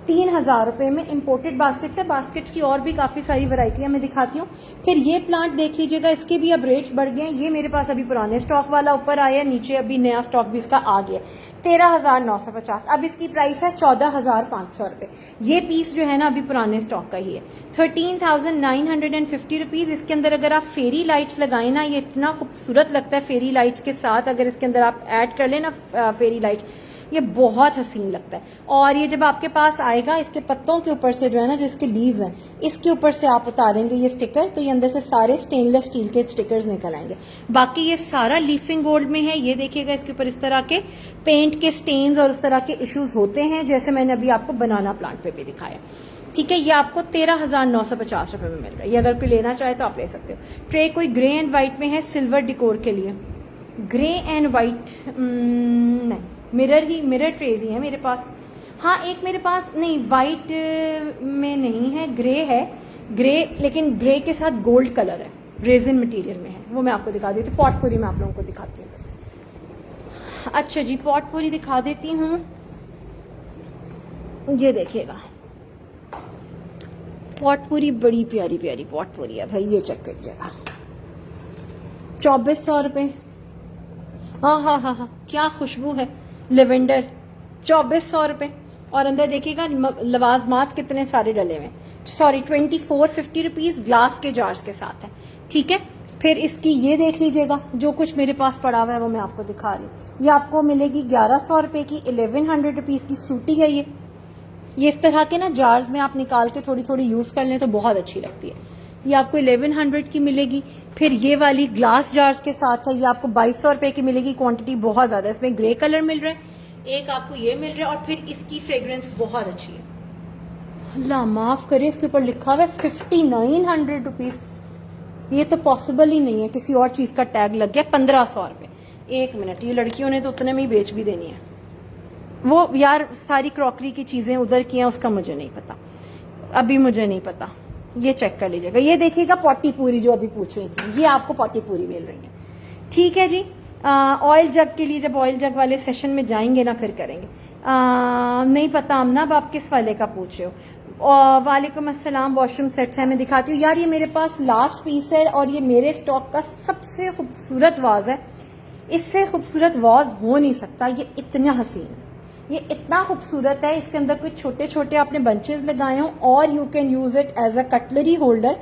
3000 रुपए में इंपोर्टेड बास्केट्स है। बास्केट्स की और भी काफी सारी वैरायटियां मैं दिखाती हूँ। फिर ये प्लांट देख लीजिएगा, इसके भी अब रेट्स बढ़ गए हैं। ये मेरे पास अभी पुराने स्टॉक वाला ऊपर आया, नीचे अभी नया स्टॉक भी इसका आ गया, 13,950। अब इसकी प्राइस है 14,500 रुपए। ये पीस जो है ना अभी पुराने स्टॉक का ही है, 13,950 रुपीज। इसके अंदर अगर आप फेरी लाइट्स लगाए ना, ये इतना खूबसूरत लगता है फेरी लाइट्स के साथ। अगर इसके अंदर आप ऐड कर लेना फेरी लाइट्स, ये बहुत हसीन लगता है। और ये जब आपके पास आएगा, इसके पत्तों के ऊपर से जो है ना, जो इसके लीव्स हैं, इसके ऊपर से आप उतारेंगे ये स्टिकर, तो ये अंदर से सारे स्टेनलेस स्टील के स्टिकर्स निकल आएंगे। बाकी ये सारा लीफिंग गोल्ड में है। ये देखिएगा, इसके ऊपर इस तरह के पेंट के स्टेन्स और उस तरह के इश्यूज होते हैं, जैसे मैंने अभी आपको बनाना प्लांट पे भी दिखाया। ठीक है, ये आपको 13,950 रुपए में मिल रहा है। ये अगर कोई लेना चाहे तो आप ले सकते हो। ट्रे कोई ग्रे एंड व्हाइट में है, सिल्वर डिकोर के लिए। ग्रे एंड व्हाइट नहीं, मिरर ट्रेज ही है मेरे पास। हाँ, एक मेरे पास नहीं, वाइट में नहीं है, ग्रे है, ग्रे लेकिन ग्रे के साथ गोल्ड कलर है, रेजिन मटेरियल में है, वो मैं आपको दिखा देती हूँ। पॉटपूरी मैं आप लोगों को दिखाती हूँ। अच्छा जी, पॉटपूरी दिखा देती हूँ। ये देखिएगा, पॉटपूरी बड़ी प्यारी प्यारी पॉटपूरी है भाई, ये चेक करिएगा, 2400 रुपये। हाँ हाँ हाँ हाँ, क्या खुशबू है, लेवेंडर, 2400 रुपये। और अंदर देखिएगा लवाजमात कितने सारे डले हुए, सॉरी 2450 रुपीज ग्लास के जार्स के साथ है। ठीक है, फिर इसकी ये देख लीजिएगा, जो कुछ मेरे पास पड़ा हुआ है वो मैं आपको दिखा रही हूँ। ये आपको मिलेगी 1100 रुपये की, 1100 रुपीज की फ्रूटी है ये। इस तरह के ना जार्स में आप निकाल के थोड़ी थोड़ी यूज कर लें तो बहुत अच्छी लगती है। ये आपको 1100 की मिलेगी। फिर ये वाली ग्लास जार्स के साथ है, ये आपको 2200 रुपए की मिलेगी। क्वांटिटी बहुत ज्यादा है, इसमें ग्रे कलर मिल रहा है, एक आपको ये मिल रहा है, और फिर इसकी फ्रेग्रेंस बहुत अच्छी है। अल्लाह माफ करे, इसके ऊपर लिखा हुआ है 5900 रुपीज। ये तो पॉसिबल ही नहीं है, किसी और चीज का टैग लग गया। 1500 रुपए। एक मिनट, ये लड़कियों ने तो उतने में ही बेच भी देनी है। वो यार सारी क्रॉकरी की चीजें उधर की हैं, उसका मुझे नहीं पता, अभी मुझे नहीं पता। ये चेक कर लीजिएगा। ये देखिएगा पॉटी पूरी जो अभी पूछ रही थी, ये आपको पॉटी पूरी मिल रही है। ठीक है जी, ऑयल जग के लिए जब ऑयल जग वाले सेशन में जाएंगे ना फिर करेंगे। नहीं पता आमना, अब आप किस वाले का पूछ रहे हो। वालेकुम अस्सलाम, वॉशरूम सेट्स है, मैं दिखाती हूँ यार। ये मेरे पास लास्ट पीस है और ये मेरे स्टॉक का सबसे खूबसूरत वाज है। इससे खूबसूरत वाज हो नहीं सकता, ये इतना हसीन है, ये इतना खूबसूरत है। इसके अंदर कुछ छोटे छोटे आपने बंचेस लगाए हों और you can use it as a cutlery holder.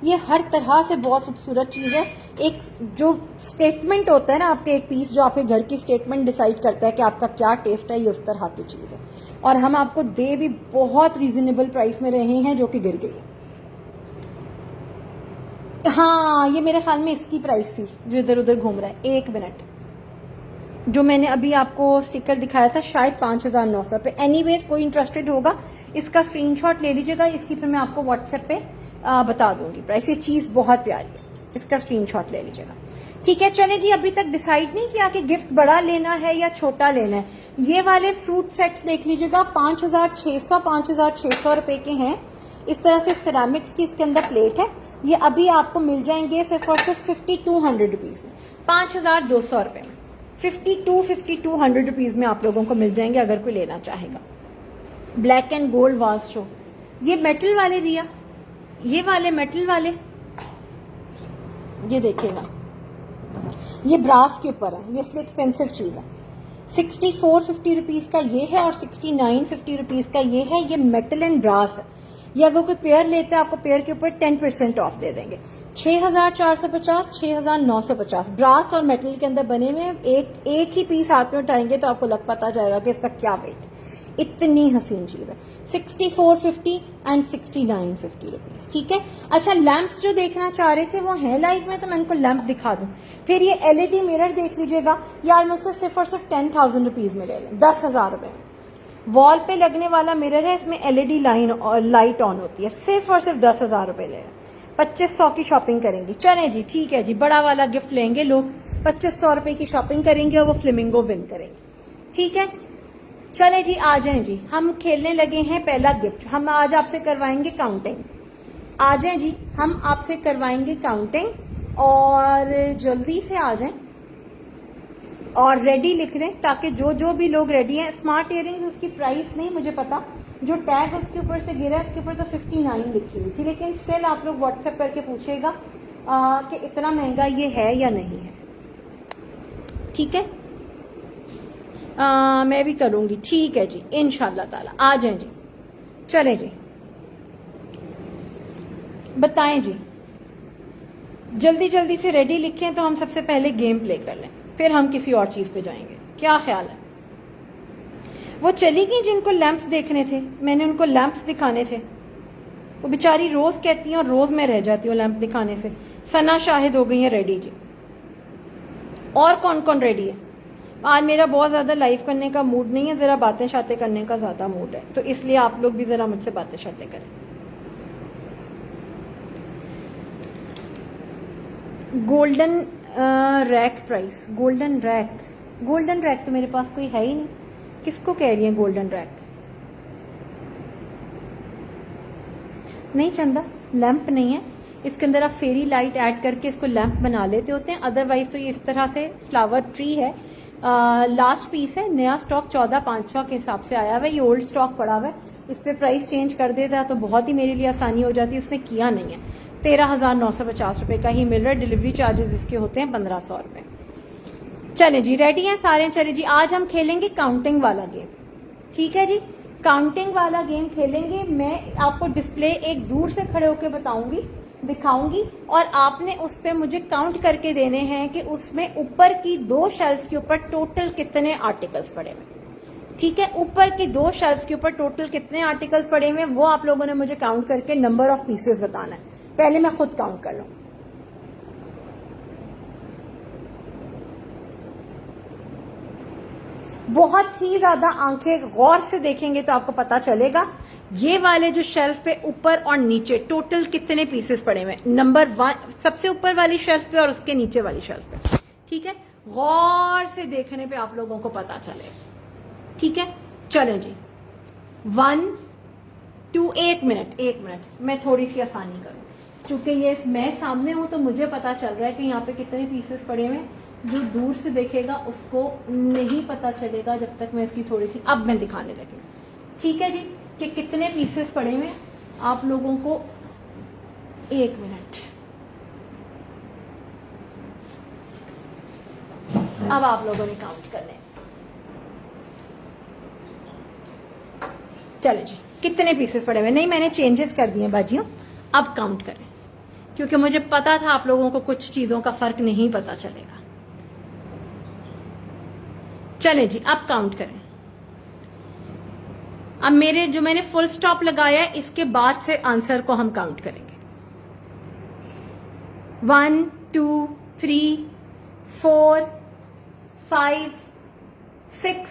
ये हर तरह से बहुत खूबसूरत चीज है। एक जो स्टेटमेंट होता है ना आपके, एक पीस जो आपके घर की स्टेटमेंट डिसाइड करता है कि आपका क्या टेस्ट है, ये उस तरह की चीज है। और हम आपको दे भी बहुत रीजनेबल प्राइस में रहे हैं, जो कि गिर गई है। हाँ, ये मेरे ख्याल में इसकी प्राइस थी जो इधर उधर घूम रहा है। एक मिनट, जो मैंने अभी आपको स्टिकर दिखाया था शायद 5900 पे। एनीवेज, कोई इंटरेस्टेड होगा इसका स्क्रीनशॉट ले लीजिएगा, इसकी फिर मैं आपको व्हाट्सएप पे बता दूंगी प्राइस। ये चीज बहुत प्यारी है, इसका स्क्रीनशॉट ले लीजिएगा। ठीक है, चले जी, अभी तक डिसाइड नहीं किया कि गिफ्ट बड़ा लेना है या छोटा लेना है। ये वाले फ्रूट सेट्स देख लीजिएगा, 5600 रुपए के हैं। इस तरह से सिरामिक्स की इसके अंदर प्लेट है। ये अभी आपको मिल जाएंगे सिर्फ और सिर्फ 5200 रुपीज़ में, 5200 रुपये में, 5200 रुपीज़ में आप लोगों को मिल जाएंगे अगर कोई लेना चाहेगा। Black and gold was show, ये मेटल वाले रिया, ये वाले मेटल वाले, ये देखिएगा, ये ब्रास के ऊपर है, ये इसलिए एक्सपेंसिव चीज़ है। 6450 रुपीज़ का ये है और 6950 रुपीज़ का ये है। ये मेटल एंड ब्रास है। ये अगर कोई पेयर लेता है आपको पेयर के ऊपर 10% ऑफ दे देंगे। 6450, 6950 ब्रास और मेटल के अंदर बने हुए। एक ही पीस हाथ में उठाएंगे तो आपको लग पता जाएगा कि इसका क्या वेट है। इतनी हसीन चीज है। 6450 एंड 6950 रुपीज, ठीक है। अच्छा, लैंप्स जो देखना चाह रहे थे वो है लाइव में, तो मैं इनको लैंप दिखा दूं। फिर ये एलईडी मिरर देख लीजिएगा यार, मुझसे सिर्फ और सिर्फ 10,000 रुपीज में ले लें, 10,000 रुपए। वॉल पे लगने वाला मिरर है, इसमें एलईडी लाइन और लाइट ऑन होती है, सिर्फ और सिर्फ 10,000 रुपए ले लें। 2500 की शॉपिंग करेंगी, चले जी, ठीक है जी, बड़ा वाला गिफ्ट लेंगे लोग। 2500 रुपए की शॉपिंग करेंगे और वो फ्लेमिंगो विन करेंगे, ठीक है। चले जी, आ जाएं जी, हम खेलने लगे हैं पहला गिफ्ट। हम आज आपसे करवाएंगे काउंटिंग। आ जाएं जी, हम आपसे करवाएंगे काउंटिंग और जल्दी से आ जाएं और रेडी लिख दें ताकि जो जो भी लोग रेडी हैं। स्मार्ट इयरिंग्स, उसकी प्राइस नहीं मुझे पता, जो टैग उसके ऊपर से गिरा है उसके ऊपर तो 59 लिखी हुई थी, लेकिन स्टिल आप लोग व्हाट्सएप करके पूछेगा कि इतना महंगा ये है या नहीं है, ठीक है। मैं भी करूंगी, ठीक है जी, इंशाल्लाह ताला। आ जाएं जी, चलें जी, बताएं जी, जल्दी जल्दी से रेडी लिखें तो हम सबसे पहले गेम प्ले कर लें, फिर हम किसी और चीज पे जाएंगे। क्या ख्याल है? वो चली गई जिनको लैंप्स देखने थे, मैंने उनको लैंप्स दिखाने थे। वो बेचारी रोज कहती हैं और रोज मैं रह जाती हूँ लैंप दिखाने से। सना शाहिद हो गई है रेडी जी। और कौन कौन रेडी है? आज मेरा बहुत ज्यादा लाइव करने का मूड नहीं है, जरा बातें शातें करने का ज्यादा मूड है, तो इसलिए आप लोग भी जरा मुझसे बातें शातें करें। Golden rack price, golden rack तो मेरे पास कोई है ही नहीं। किसको कह रही है गोल्डन रैक? नहीं चंदा, लैंप नहीं है इसके अंदर। आप फेरी लाइट ऐड करके इसको लैंप बना लेते होते हैं, अदरवाइज तो ये इस तरह से फ्लावर ट्री है। लास्ट पीस है, नया स्टॉक 14,500 के हिसाब से आया हुआ है। ये ओल्ड स्टॉक पड़ा हुआ है, इस पे प्राइस चेंज कर देता तो बहुत ही मेरे लिए आसानी हो जाती, उसने किया नहीं है। 13,950 रुपए का ही मिल रहा है। डिलीवरी चार्जेस इसके होते हैं 1,500 रुपए। चले जी, रेडी हैं सारे? चले जी, आज हम खेलेंगे काउंटिंग वाला गेम, ठीक है जी। काउंटिंग वाला गेम खेलेंगे। मैं आपको डिस्प्ले एक दूर से खड़े होकर बताऊंगी, दिखाऊंगी, और आपने उस पे मुझे काउंट करके देने हैं कि उसमें ऊपर की 2 शेल्फ के ऊपर टोटल कितने आर्टिकल्स पड़े हुए, ठीक है। ऊपर की 2 शेल्फ के ऊपर टोटल कितने आर्टिकल्स पड़े हुए वो आप लोगों ने मुझे काउंट करके नंबर ऑफ पीसेस बताना है। पहले मैं खुद काउंट कर लूं। बहुत ही ज्यादा आंखें गौर से देखेंगे तो आपको पता चलेगा ये वाले जो शेल्फ पे ऊपर और नीचे टोटल कितने पीसेस पड़े हुए। नंबर 1 सबसे ऊपर वाली शेल्फ पे और उसके नीचे वाली शेल्फ पे, ठीक है। गौर से देखने पे आप लोगों को पता चलेगा, ठीक है। चलें जी, 1 2 1 मिनट मैं थोड़ी सी आसानी करूं, क्योंकि ये मैं सामने हूं तो मुझे पता चल रहा है कि यहाँ पे कितने पीसेस पड़े हुए। जो दूर से देखेगा उसको नहीं पता चलेगा जब तक मैं इसकी थोड़ी सी, अब मैं दिखाने लगी, ठीक है जी, कि कितने पीसेस पड़े हुए आप लोगों को। 1 मिनट, अब आप लोगों ने काउंट करने। चलो जी, कितने पीसेस पड़े हुए? नहीं, मैंने चेंजेस कर दिए बाजियों, अब काउंट करें, क्योंकि मुझे पता था आप लोगों को कुछ चीजों का फर्क नहीं पता चलेगा। चले जी, अब काउंट करें। अब मेरे जो मैंने फुल स्टॉप लगाया है इसके बाद से आंसर को हम काउंट करेंगे। 1 2 3 4 5 6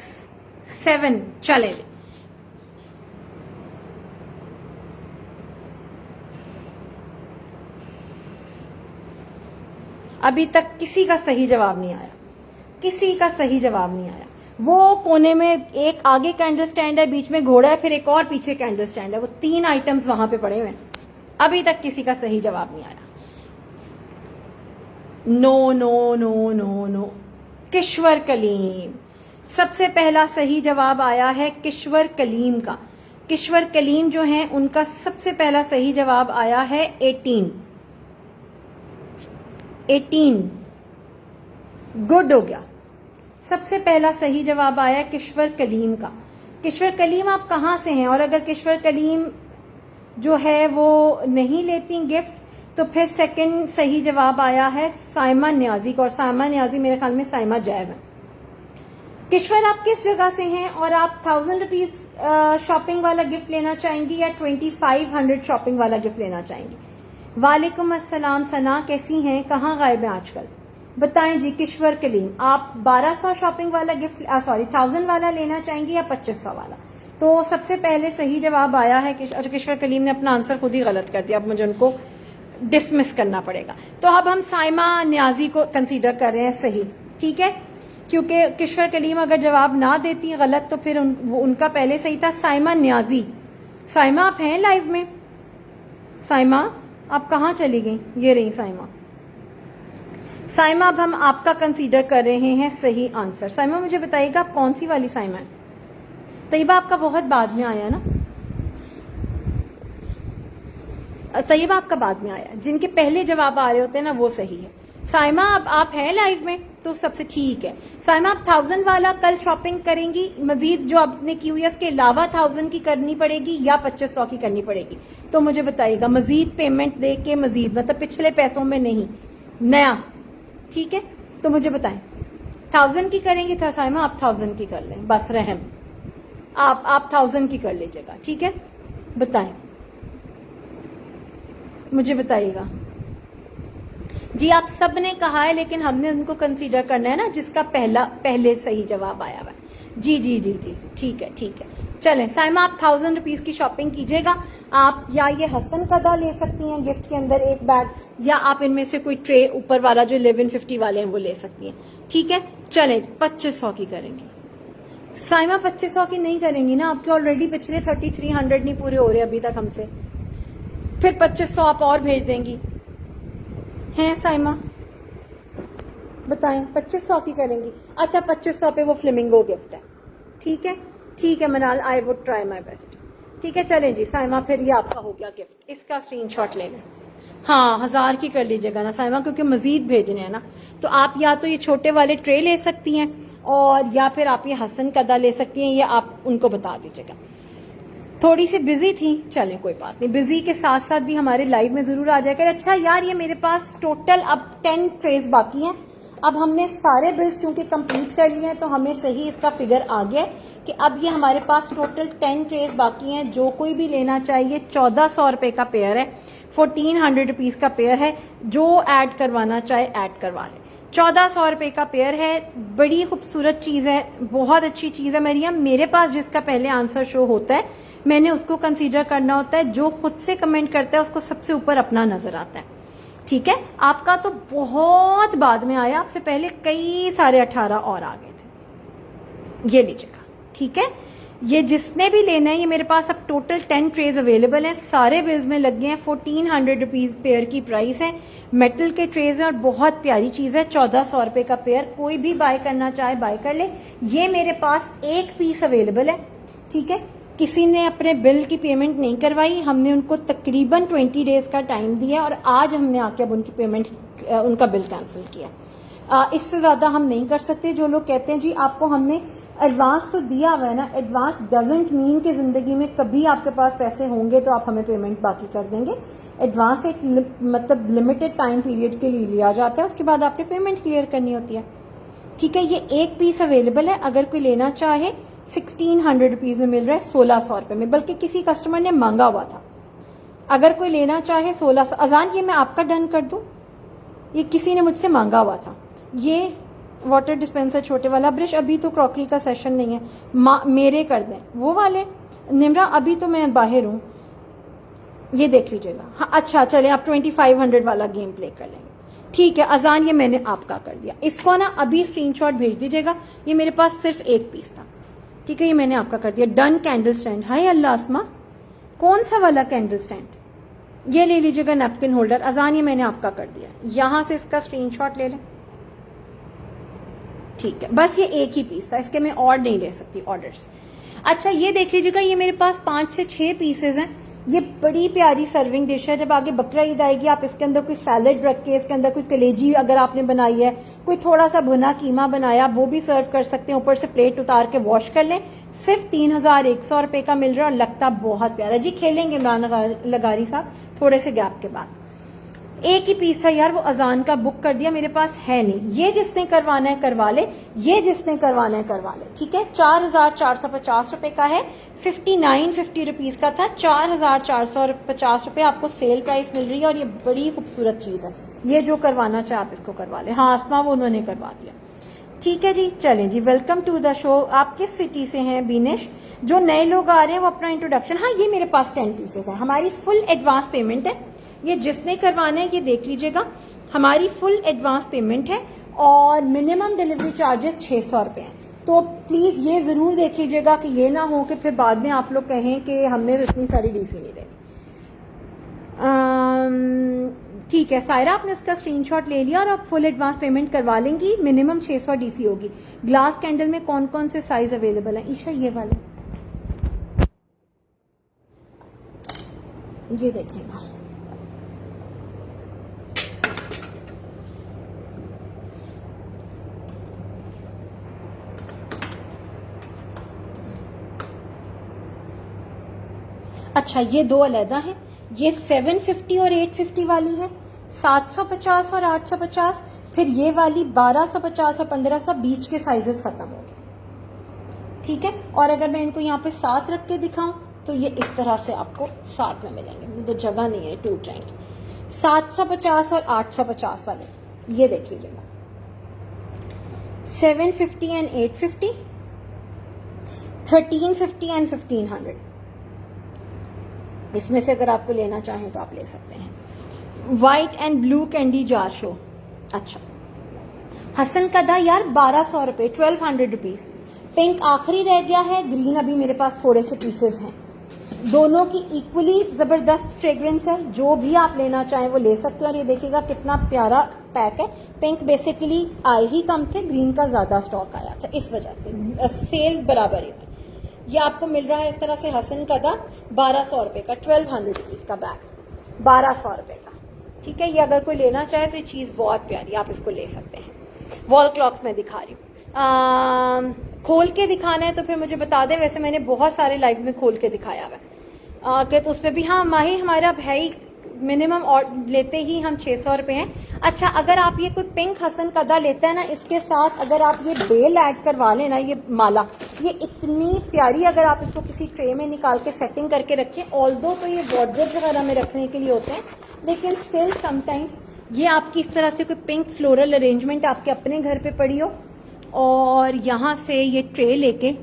7। चले जी, अभी तक किसी का सही जवाब नहीं आया, किसी का सही जवाब नहीं आया। वो कोने में एक आगे कैंडल स्टैंड है, बीच में घोड़ा है, फिर एक और पीछे कैंडल स्टैंड है, वो 3 आइटम्स वहां पे पड़े हुए हैं। अभी तक किसी का सही जवाब नहीं आया। No no no no no. Kishwar Kaleem, सबसे पहला सही जवाब आया है किश्वर कलीम का। किश्वर कलीम जो है उनका सबसे पहला सही जवाब आया है 18। गुड हो गया, सबसे पहला सही जवाब आया किश्वर कलीम का। किश्वर कलीम आप कहाँ से हैं? और अगर किश्वर कलीम जो है वो नहीं लेती गिफ्ट, तो फिर सेकंड सही जवाब आया है साइमा न्याजी का। और साइमा न्याजी मेरे ख्याल में साइमा जैज है। किश्वर, आप किस जगह से हैं और आप 1000 रुपीज शॉपिंग वाला गिफ्ट लेना चाहेंगी या 2500 शॉपिंग वाला गिफ्ट लेना चाहेंगी? वालेकुम अस्सलाम सना, कैसी हैं? कहाँ गायब हैं आजकल? बताएं जी। किश्वर कलीम, आप 1200 शॉपिंग वाला गिफ्ट 1000 वाला लेना चाहेंगी या 2500 वाला? तो सबसे पहले सही जवाब आया है किश्वर कलीम ने अपना आंसर खुद ही गलत कर दिया, अब मुझे उनको डिसमिस करना पड़ेगा। तो अब हम साइमा न्याजी को कंसीडर कर रहे हैं सही, ठीक है, क्योंकि किश्वर कलीम अगर जवाब ना देती गलत तो फिर उनका पहले सही था साइमा न्याजी। साइमा, आप हैं लाइव में? साइमा, आप कहाँ चली गई? ये रही साइमा। साइमा, अब हम आपका कंसीडर कर रहे हैं सही आंसर। साइमा, मुझे बताइएगा आप कौन सी वाली साइमा है? तैयबा आपका बहुत बाद में आया ना, तैयबा आपका बाद में आया, जिनके पहले जवाब आ रहे होते हैं ना वो सही है। साइमा, अब आप हैं लाइव में तो सबसे ठीक है। साइमा, आप 1000 वाला कल शॉपिंग करेंगी, मजीद जो आपने की हुई है उसके अलावा 1000 की करनी पड़ेगी या 2500 की करनी पड़ेगी? तो मुझे बताइएगा, मजीद पेमेंट दे के, मजीद मतलब पिछले पैसों में नहीं, नया, ठीक है? तो मुझे बताएं 1000 की करेंगी था साइमा? आप 1000 की कर लें, बस रहम, आप 1000 की कर लीजिएगा, ठीक है? बताएं, मुझे बताइएगा जी। आप सब ने कहा है लेकिन हमने उनको कंसीडर करना है ना जिसका पहले सही जवाब आया हुआ है। जी जी जी जी, ठीक है ठीक है। चलें साइमा, आप 1000 रुपीज की शॉपिंग कीजिएगा। आप या ये हसन कदा ले सकती हैं गिफ्ट के अंदर एक बैग, या आप इनमें से कोई ट्रे ऊपर वाला जो 1150 वाले हैं वो ले सकती हैं, ठीक है? चलें 2500 की करेंगे। साइमा, 2500 की नहीं करेंगी ना, आपके ऑलरेडी पिछले 3300 नहीं पूरे हो रहे अभी तक हमसे, फिर 2500 आप और भेज देंगी हैं साइमा? बताएं 2500 की करेंगी? अच्छा, 2500 पे वो फ्लेमिंगो गिफ्ट है, ठीक है ठीक है मनाल, I would try my best, ठीक है? चलें जी साइमा, फिर ये आपका हो गया गिफ्ट, इसका स्क्रीनशॉट ले लें। हाँ, 1000 की कर लीजिएगा ना साइमा, क्योंकि मजीद भेजने हैं ना। तो आप या तो ये छोटे वाले ट्रे ले सकती हैं और या फिर आप ये हसन कदा ले सकती हैं, या आप उनको बता दीजिएगा। थोड़ी सी बिजी थी, चलें कोई बात नहीं, बिजी के साथ साथ भी हमारे लाइव में जरूर आ जाएगा। अच्छा यार, ये मेरे पास टोटल अब 10 ट्रेज बाकी हैं। अब हमने सारे बिल्स चूंकि कंप्लीट कर लिए हैं तो हमें सही इसका फिगर आ गया कि अब ये हमारे पास टोटल 10 ट्रेज बाकी हैं। जो कोई भी लेना चाहिए, 1400 रुपए का पेयर है, 1400 रुपीज का पेयर है। जो ऐड करवाना चाहे ऐड करवा ले। 1400 रुपए का पेयर है, बड़ी खूबसूरत चीज है, बहुत अच्छी चीज है मरियम। मेरे पास जिसका पहले आंसर शो होता है मैंने उसको कंसीडर करना होता है, जो खुद से कमेंट करता है उसको सबसे ऊपर अपना नजर आता है, ठीक है? आपका तो बहुत बाद में आया, आपसे पहले कई सारे 18 और आ गए थे। ये लीजिएगा, ठीक है? ये जिसने भी लेना है, ये मेरे पास अब टोटल 10 ट्रेज अवेलेबल हैं, सारे बिल्स में लग गए हैं। 1400 रुपीज पेयर की प्राइस है, मेटल के ट्रेज हैं और बहुत प्यारी चीज है। 1400 रुपए का पेयर, कोई भी बाय करना चाहे बाय कर ले। ये मेरे पास एक पीस अवेलेबल है, ठीक है? किसी ने अपने बिल की पेमेंट नहीं करवाई, हमने उनको तकरीबन 20 डेज का टाइम दिया और आज हमने आके अब उनकी पेमेंट, उनका बिल कैंसिल किया। इससे ज्यादा हम नहीं कर सकते। जो लोग कहते हैं जी आपको हमने एडवांस तो दिया हुआ है ना, एडवांस डजंट मीन कि जिंदगी में कभी आपके पास पैसे होंगे तो आप हमें पेमेंट बाकी कर देंगे। एडवांस एक मतलब लिमिटेड टाइम पीरियड के लिए लिया जाता है, उसके बाद आपने पेमेंट क्लियर करनी होती है, ठीक है? ये एक पीस अवेलेबल है, अगर कोई लेना चाहे 1600 रुपीज में मिल रहा है, 1600 रुपए में, बल्कि किसी कस्टमर ने मांगा हुआ था। अगर कोई लेना चाहे 1600। अजान, ये मैं आपका डन कर दूं? ये किसी ने मुझसे मांगा हुआ था। ये वाटर डिस्पेंसर छोटे वाला ब्रश, अभी तो क्रॉकरी का सेशन नहीं है, मेरे कर दें वो वाले। निमरा, अभी तो मैं बाहर हूं, ये देख लीजिएगा। हाँ अच्छा, चले आप 2500 वाला गेम प्ले कर लेंगे, ठीक है अजान, ये मैंने आपका कर दिया। इसको ना अभी स्क्रीनशॉट भेज दीजिएगा, ये मेरे पास सिर्फ एक पीस था। ठीक है, ये मैंने आपका कर दिया। Done candle stand. हाय अल्लाह आसमा, कौन सा वाला कैंडल स्टैंड? ये ले लीजिएगा नैपकिन होल्डर। अजान, ये मैंने आपका कर दिया, यहां से इसका स्क्रीनशॉट ले लें। ठीक है, बस ये एक ही पीस था, इसके मैं और नहीं ले सकती ऑर्डर्स। अच्छा ये देख लीजिएगा, ये मेरे पास 5 से 6 पीसेज हैं। ये बड़ी प्यारी सर्विंग डिश है। जब आगे बकरा ईद आएगी, आप इसके अंदर कोई सैलेड रख के, इसके अंदर कोई कलेजी अगर आपने बनाई है, कोई थोड़ा सा भुना कीमा बनाया, वो भी सर्व कर सकते हैं। ऊपर से प्लेट उतार के वॉश कर लें। सिर्फ 3100 रुपए का मिल रहा है और लगता बहुत प्यारा। जी खेलेंगे इमरान लगारी साहब थोड़े से गैप के बाद। एक ही पीस था यार, वो अजान का बुक कर दिया, मेरे पास है नहीं। ये जिसने करवाना है करवा ले, ये जिसने करवाना है करवा ले। ठीक है, 4450 रुपए का है, 5950 रुपीज का था, 4450 रुपए आपको सेल प्राइस मिल रही है। और ये बड़ी खूबसूरत चीज है, ये जो करवाना चाहे आप इसको करवा ले। हाँ आसमा, वो उन्होंने करवा दिया। ठीक है जी, चलें जी, वेलकम टू द शो। आप किस सिटी से हैं बीनेश? जो नए लोग आ रहे हैं वो अपना इंट्रोडक्शन। हाँ, ये मेरे पास 10 पीसेस है, हमारी फुल एडवांस पेमेंट है। ये जिसने करवाना है ये देख लीजिएगा, हमारी फुल एडवांस पेमेंट है और मिनिमम डिलीवरी चार्जेस 600 रुपए हैं। तो प्लीज ये जरूर देख लीजिएगा कि ये ना हो कि फिर बाद में आप लोग कहें कि हमने इतनी सारी डीसी नहीं देनी। ठीक है सायरा, आपने इसका स्क्रीनशॉट ले लिया और आप फुल एडवांस पेमेंट करवा लेंगी। मिनिमम 600 डीसी होगी। ग्लास कैंडल में कौन कौन से साइज अवेलेबल है? ईशा ये वाले, ये देखिएगा। अच्छा ये दो अलहदा हैं, ये 750 और 850 वाली है, 750 और 850। फिर ये वाली 1250 और 1500, बीच के साइजेस खत्म हो गए। ठीक है, और अगर मैं इनको यहाँ पे साथ रख के दिखाऊं तो ये इस तरह से आपको साथ में मिलेंगे, तो जगह नहीं है, टूट जाएंगे। 750 और 850 वाले ये देख लीजिएगा, 750 एंड 850, 1350 एंड 1500। इसमें से अगर आपको लेना चाहें तो आप ले सकते हैं। White and blue candy jar show. अच्छा हसन कदा यार 1200 रुपए, 1200 रुपीज। पिंक आखिरी रह गया है, ग्रीन अभी मेरे पास थोड़े से पीसेस हैं। दोनों की इक्वली जबरदस्त फ्रेग्रेंस है, जो भी आप लेना चाहें वो ले सकते हैं। और ये देखिएगा कितना प्यारा पैक है। पिंक बेसिकली आए ही कम थे, ग्रीन का ज्यादा स्टॉक आया था, इस वजह से सेल बराबर ही। ये आपको मिल रहा है इस तरह से हसन कदा 1200 रुपए का, 1200 रुपीज का बैग, 1200 रुपए का। ठीक है, ये अगर कोई लेना चाहे तो ये चीज बहुत प्यारी, आप इसको ले सकते हैं। वॉल क्लॉक्स में दिखा रही हूँ, खोल के दिखाना है तो फिर मुझे बता दें। वैसे मैंने बहुत सारे लाइव्स में खोल के दिखाया हुआ है, तो उस पर भी हाँ माही हमारा अब है ही, मिनिमम और लेते ही हम 600 रुपए हैं। अच्छा अगर आप ये कोई पिंक हसन कदा लेते हैं ना, इसके साथ अगर आप ये बेल ऐड करवा लेना, ये माला, ये इतनी प्यारी, अगर आप इसको किसी ट्रे में निकाल के सेटिंग करके रखें, ऑल्दो तो ये वार्डरोब वगैरह में रखने के लिए होते हैं, लेकिन स्टिल समटाइम्स ये आपकी इस तरह से कोई पिंक फ्लोरल अरेंजमेंट आपके अपने घर पे पड़ी हो, और यहाँ से ये ट्रे लेके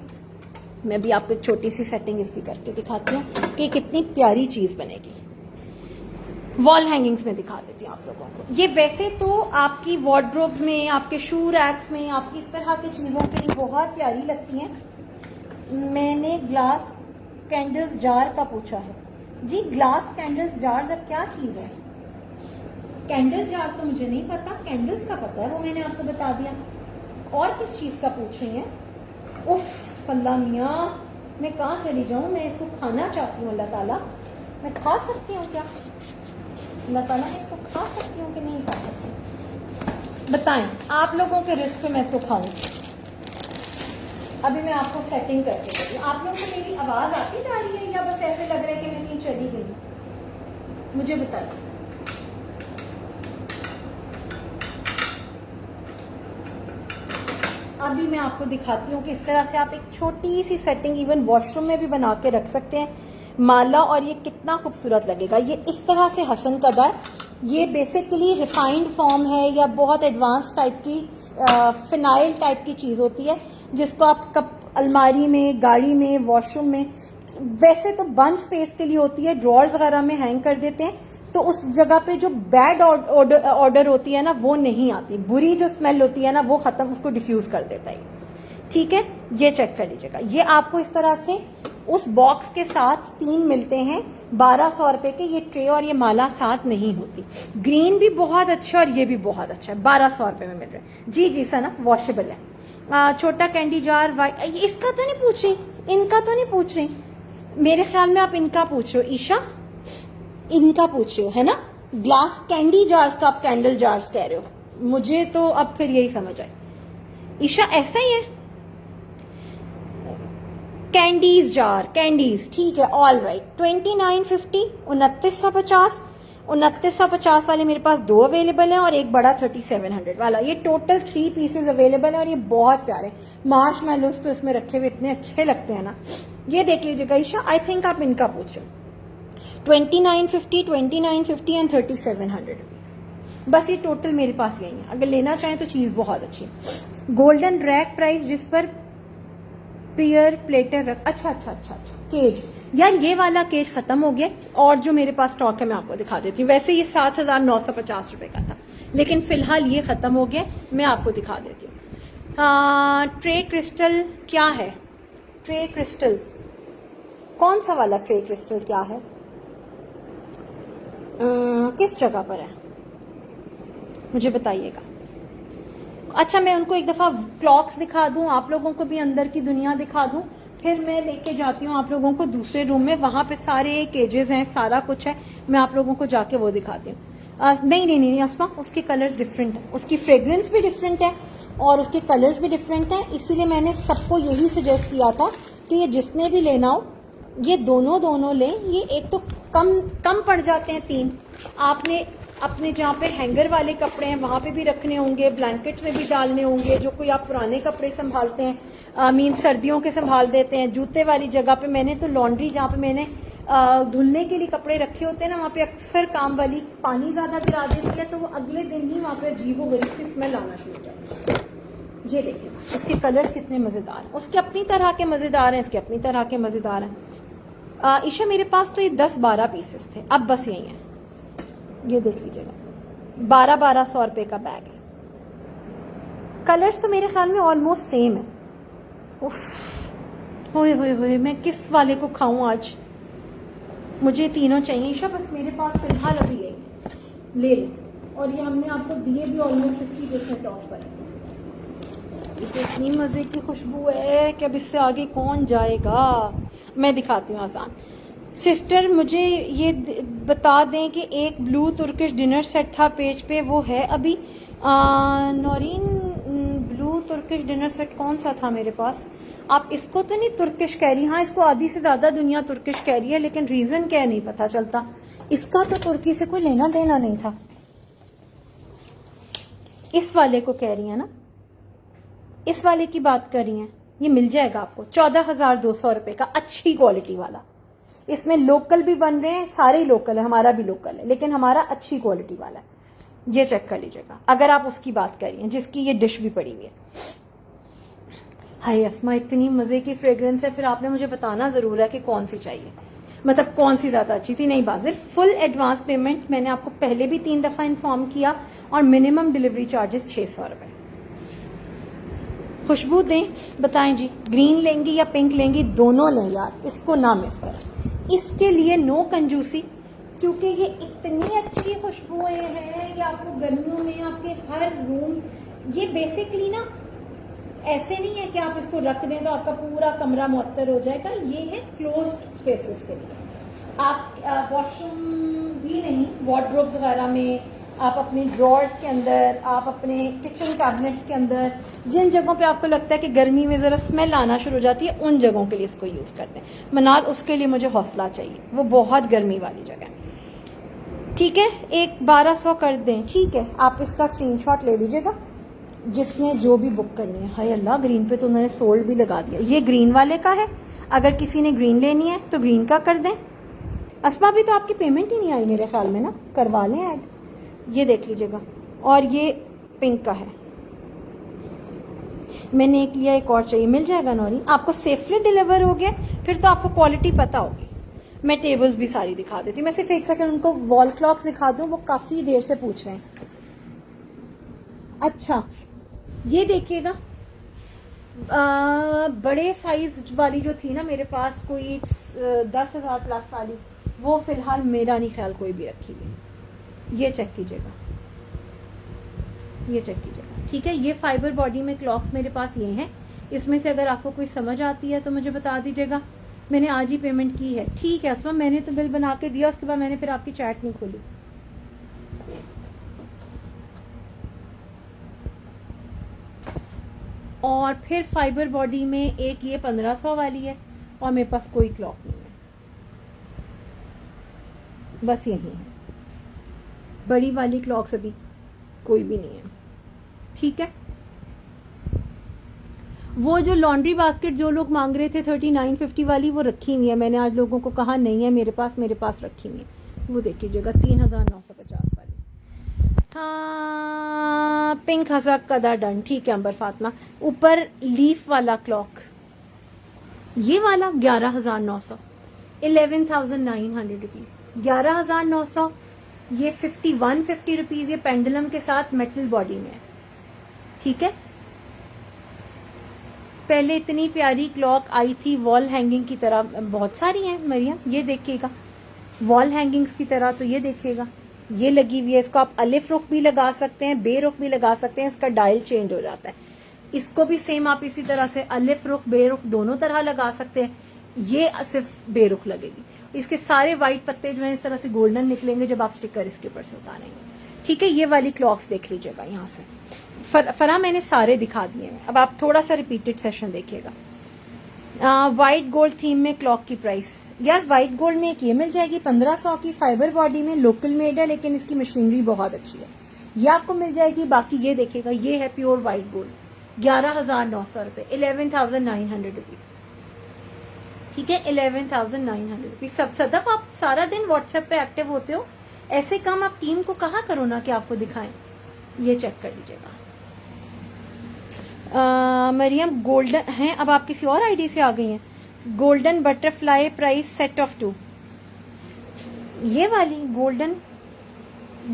मैं भी आपको एक छोटी सी सेटिंग इसकी करके दिखाती हूँ कि कितनी प्यारी चीज बनेगी। वॉल हैंगिंग्स में दिखा देती हूँ आप लोगों को। ये वैसे तो आपकी वार्डरोब्स में, आपके शू रैक्स में, आपकी इस तरह की चीजों के लिए बहुत प्यारी लगती हैं। मैंने ग्लास कैंडल्स जार का पूछा है जी। ग्लास कैंडल्स जार अब क्या चीज है? कैंडल जार तो मुझे नहीं पता, कैंडल्स का पता है, वो मैंने आपको बता दिया। और किस चीज का पूछ रही हैं? उफ अल्लाह मियाँ, मैं कहाँ चली जाऊँ? मैं इसको खाना चाहती हूँ। अल्लाह ताला, मैं खा सकती हूँ क्या? अल्लाह ताला, मैं इसको खा सकती हूँ कि नहीं खा सकती? बताएं, आप लोगों के रिस्क पे मैं इसको खाऊंगी। अभी मैं आपको सेटिंग करके दे रही हूँ। आप लोगों को मेरी आवाज आती जा रही है या बस ऐसे लग रहा है कि मैं कहीं चली गई? मुझे बताइए। अभी मैं आपको दिखाती हूँ कि इस तरह से आप एक छोटी सी सेटिंग इवन वॉशरूम में भी बना के रख सकते हैं माला, और ये कितना खूबसूरत लगेगा। ये इस तरह से हसन कदा है, ये बेसिकली रिफाइंड फॉर्म है या बहुत एडवांस टाइप की फिनाइल टाइप की चीज होती है, जिसको आप कप अलमारी में, गाड़ी में, वॉशरूम में, वैसे तो बंद स्पेस के लिए होती है, ड्रॉर्स वगैरह में हैंग कर देते हैं। तो तो उस जगह पे जो बैड ऑर्डर होती है ना वो नहीं आती, बुरी जो स्मेल होती है ना वो खत्म, उसको डिफ्यूज कर देता है। ठीक है, ये चेक कर लीजिएगा। ये आपको इस तरह से उस बॉक्स के साथ 3 मिलते हैं 1200 रुपए के। ये ट्रे और ये माला साथ नहीं होती। ग्रीन भी बहुत अच्छा और ये भी बहुत अच्छा है, 1200 रुपए में मिल रहे हैं। जी जी सना, वॉशेबल है। छोटा कैंडी जार वाइट, इसका तो नहीं पूछ रही, इनका तो नहीं पूछ रही, मेरे ख्याल में आप इनका पूछ रहे हो ईशा, इनका पूछ रहे हो है ना। ग्लास कैंडी जार्स का आप कैंडल जार्स कह रहे हो, मुझे तो अब फिर यही समझ आए। ईशा ऐसा ही है, कैंडीज जार, कैंडीज, ठीक है, ऑल राइट। 2950, 2950, 2950 वाले मेरे पास 2 अवेलेबल हैं और एक बड़ा 3700 वाला। ये टोटल 3 पीसेज अवेलेबल है और ये बहुत प्यारे मार्शमैलोस तो इसमें रखे हुए इतने अच्छे लगते हैं ना। ये देख लीजिएगा ईशा, आई थिंक आप इनका पूछो। 2950, 2950 एंड 3700 रुपीज। बस ये टोटल मेरे पास यही है। अगर लेना चाहें तो चीज बहुत अच्छी है। गोल्डन रैक प्राइस जिस पर पियर प्लेटर रख, अच्छा अच्छा अच्छा अच्छा, केज, यार ये वाला केज खत्म हो गया और जो मेरे पास स्टॉक है मैं आपको दिखा देती हूँ। वैसे ये 7950 रुपए का था, लेकिन फिलहाल ये खत्म हो गया, मैं आपको दिखा देती हूँ। ट्रे क्रिस्टल क्या है? ट्रे क्रिस्टल कौन सा वाला ट्रे क्रिस्टल क्या है? किस जगह पर है मुझे बताइएगा। अच्छा, मैं उनको एक दफा क्लॉक्स दिखा दूं, आप लोगों को भी अंदर की दुनिया दिखा दूं, फिर मैं लेके जाती हूँ आप लोगों को दूसरे रूम में, वहां पे सारे केजेस हैं, सारा कुछ है, मैं आप लोगों को जाके वो दिखाती हूँ। नहीं नहीं नहीं अस्मा, उसके कलर्स डिफरेंट है, उसकी फ्रेग्रेंस भी डिफरेंट है और उसके कलर्स भी डिफरेंट है। इसीलिए मैंने सबको यही सजेस्ट किया था कि ये जिसने भी लेना हो ये दोनों लें। ये एक तो कम पड़ जाते हैं 3, आपने अपने जहाँ पे हैंगर वाले कपड़े हैं वहां पे भी रखने होंगे, ब्लैंकेट्स में भी डालने होंगे, जो कोई आप पुराने कपड़े संभालते हैं, मीन सर्दियों के संभाल देते हैं, जूते वाली जगह पे। मैंने तो लॉन्ड्री जहाँ पे मैंने धुलने के लिए कपड़े रखे होते हैं ना, वहाँ पे अक्सर काम वाली पानी ज्यादा गिरा देती है तो वो अगले दिन ही वहाँ पे अजीबोगरीब सी स्मेल आना शुरू हो जाती है। ये देखिए इसके कलर्स कितने मजेदार हैं, उसके अपनी तरह के मजेदार हैं, इसके अपनी तरह के मजेदार हैं। ईशा मेरे पास तो ये 10-12 पीसेस थे, अब बस यही है। ये देख लीजिएगा, 1200 रुपए का बैग है। कलर्स तो मेरे ख्याल में ऑलमोस्ट सेम है। उफ, होए मैं किस वाले को खाऊं आज, मुझे तीनों चाहिए ईशा, बस मेरे पास फिलहाल अभी यही ले लो। और ये हमने आपको दिए भी ऑलमोस्ट 50% ऑफ पर। ये इतनी मजे की खुशबू है कि अब इससे आगे कौन जाएगा। मैं दिखाती हूँ आसान। सिस्टर मुझे ये बता दें कि एक ब्लू तुर्किश डिनर सेट था पेज पे, वो है अभी? Naureen, blue Turkish dinner set कौन सा था मेरे पास? आप इसको तो नहीं तुर्किश कह रही? हाँ, इसको आधी से ज्यादा दुनिया तुर्किश कह रही है, लेकिन रीजन क्या है नहीं पता चलता। इसका तो तुर्की से कोई लेना देना नहीं था। इस वाले को कह रही है ना, इस वाले की बात कर रही हैं। ये मिल जाएगा आपको 14,200 रुपए का, अच्छी क्वालिटी वाला। इसमें लोकल भी बन रहे हैं, सारे ही लोकल है, हमारा भी लोकल है, लेकिन हमारा अच्छी क्वालिटी वाला है। ये चेक कर लीजिएगा अगर आप उसकी बात करिए जिसकी ये डिश भी पड़ी हुई है। हाय अस्मा, इतनी मजे की फ्रेग्रेंस है, फिर आपने मुझे बताना जरूर है कि कौन सी चाहिए, मतलब कौन सी ज्यादा अच्छी थी। नहीं बाजिल, फुल एडवांस पेमेंट मैंने आपको पहले भी 3 दफा इन्फॉर्म किया, और मिनिमम डिलीवरी चार्जेस 600 रुपए। खुशबू दें, बताएं जी, ग्रीन लेंगी या पिंक लेंगी? दोनों लें यार, इसको ना मिस करें। इसके लिए नो कंजूसी, क्योंकि ये इतनी अच्छी खुशबुएं हैं, ये आपको गर्मियों में आपके हर रूम, ये बेसिकली ना ऐसे नहीं है कि आप इसको रख दें तो आपका पूरा कमरा मुअत्तर हो जाएगा। ये है क्लोज्ड स्पेसेस के लिए। आप वॉशरूम भी नहीं, वार्डरोब्स वगैरह में, आप अपने ड्रॉर्स के अंदर, आप अपने किचन कैबिनेट्स के अंदर, जिन जगहों पे आपको लगता है कि गर्मी में ज़रा स्मेल आना शुरू हो जाती है, उन जगहों के लिए इसको यूज़ करते हैं। मनाल, उसके लिए मुझे हौसला चाहिए, वो बहुत गर्मी वाली जगह है। ठीक है, एक 1200 कर दें, ठीक है। आप इसका स्क्रीनशॉट ले लीजिएगा जिसने जो भी बुक करनी है। हाय अल्लाह, ग्रीन पे तो उन्होंने सोल्ड भी लगा दिया। ये ग्रीन वाले का है, अगर किसी ने ग्रीन लेनी है तो ग्रीन का कर दें। अस्मा, भी तो आपकी पेमेंट ही नहीं आई मेरे ख्याल में ना, करवा लें ऐड। ये देख लीजिएगा, और ये पिंक का है, मैंने एक लिया, एक और चाहिए, मिल जाएगा नौरी। आपको सेफली डिलीवर हो गया, फिर तो आपको क्वालिटी पता होगी। मैं टेबल्स भी सारी दिखा देती हूँ। मैं सिर्फ एक सेकंड उनको वॉल क्लॉक्स दिखा दूँ, वो काफी देर से पूछ रहे हैं। अच्छा ये देखिएगा, बड़े साइज वाली जो थी ना मेरे पास, कोई 10,000 प्लस वाली, वो फिलहाल मेरा नहीं ख्याल कोई भी रखी हुई। ये चेक कीजिएगा, ये चेक कीजिएगा, ठीक है। ये फाइबर बॉडी में क्लॉक्स मेरे पास ये हैं। इसमें से अगर आपको कोई समझ आती है तो मुझे बता दीजिएगा। मैंने आज ही पेमेंट की है, ठीक है असमा, मैंने तो बिल बना के दिया, उसके बाद मैंने फिर आपकी चैट नहीं खोली। और फिर फाइबर बॉडी में एक ये 1500 वाली है, और मेरे पास कोई क्लॉक नहीं है, बस यही है। बड़ी वाली क्लॉक्स अभी कोई भी नहीं है, ठीक है। वो जो लॉन्ड्री बास्केट जो लोग मांग रहे थे 3950 वाली, वो रखी हुई है। मैंने आज लोगों को कहा नहीं है मेरे पास रखी हुई है। वो देख लीजिएगा 3950 वाली। हाँ पिंक हज़ाक कदा डन, ठीक है अंबर फातिमा। ऊपर लीफ वाला क्लॉक, ये वाला 11,900, 11,900 रुपीज, 11,900। ये 5150 रुपीज, ये पेंडुलम के साथ मेटल बॉडी में है, ठीक है। पहले इतनी प्यारी क्लॉक आई थी वॉल हैंगिंग की तरह, बहुत सारी हैं मरियम, ये देखिएगा वॉल हैंगिंग्स की तरह। तो ये देखिएगा, ये लगी हुई है, इसको आप अलिफ रुख भी लगा सकते हैं, बे रुख भी लगा सकते हैं, इसका डायल चेंज हो जाता है। इसको भी सेम आप इसी तरह से अलिफ रुख बे रुख दोनों तरह लगा सकते हैं। ये सिर्फ बे रुख लगेगी। इसके सारे व्हाइट पत्ते जो है इस तरह से गोल्डन निकलेंगे जब आप स्टिकर इसके ऊपर से उतारेंगे, ठीक है। ये वाली क्लॉक्स देख लीजिएगा यहाँ से। फरा मैंने सारे दिखा दिए हैं, अब आप थोड़ा सा रिपीटेड सेशन देखिएगा। व्हाइट गोल्ड थीम में क्लॉक की प्राइस, यार व्हाइट गोल्ड में एक ये मिल जाएगी 1500 की, फाइबर बॉडी में, लोकल मेड है, लेकिन इसकी मशीनरी बहुत अच्छी है, ये आपको मिल जाएगी। बाकी ये देखिएगा, ये है प्योर व्हाइट गोल्ड, 11,900 रुपए, 11,900 रुपीज, ठीक है, 11,900 रुपीज। सब सदफ आप सारा दिन व्हाट्सएप पे एक्टिव होते हो, ऐसे काम आप टीम को कहा करो ना कि आपको दिखाएं। ये चेक कर लीजिएगा। मरियम गोल्डन है, अब आप किसी और आईडी से आ गई हैं। Golden butterfly price set of 2, ये वाली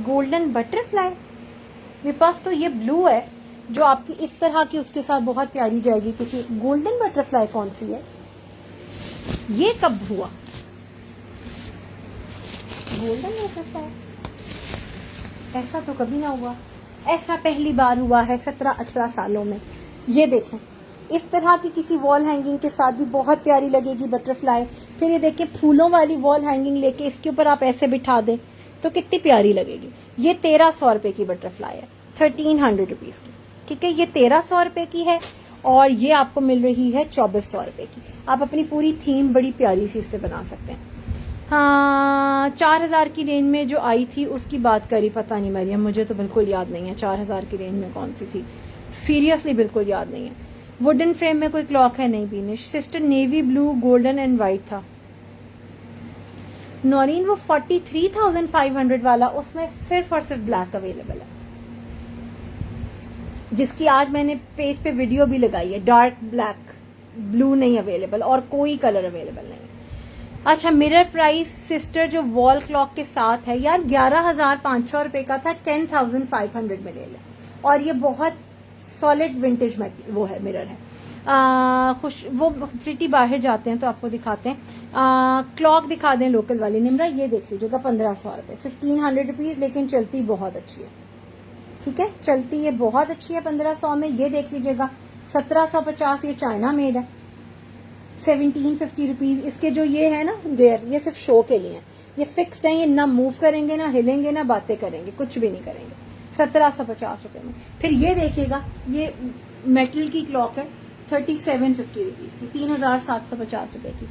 गोल्डन बटरफ्लाई मेरे पास तो ये ब्लू है जो आपकी इस तरह की उसके साथ बहुत प्यारी जाएगी। किसी गोल्डन बटरफ्लाई कौन सी है, ये कब हुआ गोल्डन बटरफ्लाई? ऐसा तो कभी ना हुआ, ऐसा पहली बार हुआ है 17-18 सालों में। ये देखें, इस तरह की किसी वॉल हैंगिंग के साथ भी बहुत प्यारी लगेगी बटरफ्लाई। फिर ये देखें फूलों वाली वॉल हैंगिंग लेके इसके ऊपर आप ऐसे बिठा दें तो कितनी प्यारी लगेगी। ये 1300 रुपए की बटरफ्लाई है, 1300 रुपीज की, ठीक है। ये 1300 रुपए की है और ये आपको मिल रही है 2400 रुपए की। आप अपनी पूरी थीम बड़ी प्यारी सी इससे बना सकते हैं। हाँ 4000 की रेंज में जो आई थी उसकी बात करी, पता नहीं मरियम, मुझे तो बिल्कुल याद नहीं है 4000 की रेंज में कौन सी थी, सीरियसली बिल्कुल याद नहीं है। वुडन फ्रेम में कोई क्लॉक है नहीं Beenish sister, navy blue golden and white था। नौरीन वो 43,500 वाला, उसमें सिर्फ और सिर्फ ब्लैक अवेलेबल है, जिसकी आज मैंने पेज पे वीडियो भी लगाई है। डार्क ब्लैक, ब्लू नहीं अवेलेबल और कोई कलर अवेलेबल नहीं। अच्छा मिरर प्राइस सिस्टर जो वॉल क्लॉक के साथ है यार 11,500 रुपए का था, 10,500 में ले लें। और ये बहुत सॉलिड विंटेज वो है मिरर है। वो प्रिटी बाहर जाते हैं तो आपको दिखाते हैं। क्लॉक दिखा दें लोकल वाली निमरा, ये देख लीजिएगा 1500 रुपए, 1500 रुपीज, लेकिन चलती बहुत अच्छी है, ठीक है, चलती ये बहुत अच्छी है 1500 में। ये देख लीजिएगा 1750, ये चाइना मेड है, 1750 रुपीज। इसके जो ये है ना देयर, ये सिर्फ शो के लिए है, ये फिक्स्ड है, ये ना मूव करेंगे ना हिलेंगे ना बातें करेंगे, कुछ भी नहीं करेंगे, 1750 रुपए में। फिर ये देखिएगा, ये मेटल की क्लॉक है 3750 रुपीज की, 3750 रुपए की।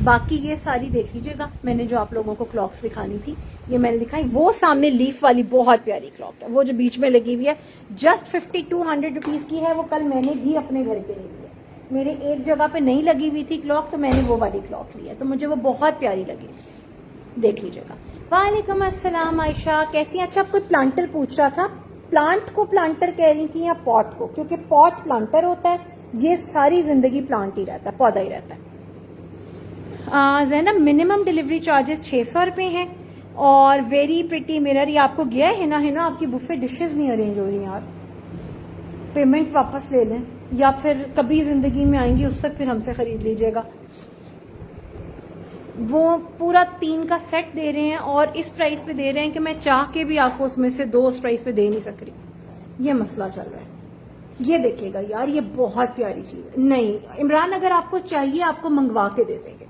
बाकी ये सारी देख लीजिएगा, मैंने जो आप लोगों को क्लॉक्स दिखानी थी ये मैंने दिखाई। वो सामने लीफ वाली बहुत प्यारी क्लॉक है, वो जो बीच में लगी हुई है, जस्ट 5200 रुपीज की है। वो कल मैंने भी अपने घर पे ली है, मेरे एक जगह पे नहीं लगी हुई थी क्लॉक, तो मैंने वो वाली क्लॉक ली है, तो मुझे वो बहुत प्यारी लगी, देख लीजिएगा। वालेकुम अस्सलाम आयशा, कैसी? अच्छा कोई प्लांटर पूछ रहा था, प्लांट को प्लांटर कह रही थी या पॉट को? क्योंकि पॉट प्लांटर होता है, ये सारी जिंदगी प्लांट ही रहता है, पौधा ही रहता है। जैनब मिनिमम डिलीवरी चार्जेस 600 रुपये हैं और वेरी प्रिटी मिरर, ये आपको गया है ना आपकी बुफे डिशेस नहीं अरेंज हो रही यार, पेमेंट वापस ले लें या फिर कभी ज़िंदगी में आएंगी उस तक फिर हमसे ख़रीद लीजिएगा। वो पूरा 3 का सेट दे रहे हैं और इस प्राइस पे दे रहे हैं कि मैं चाह के भी आपको उसमें से 2 उस प्राइस पे दे नहीं सक रही। ये मसला चल रहा है। ये देखिएगा यार, ये बहुत प्यारी चीज़ है। नहीं इमरान, अगर आपको चाहिए आपको मंगवा के दे देंगे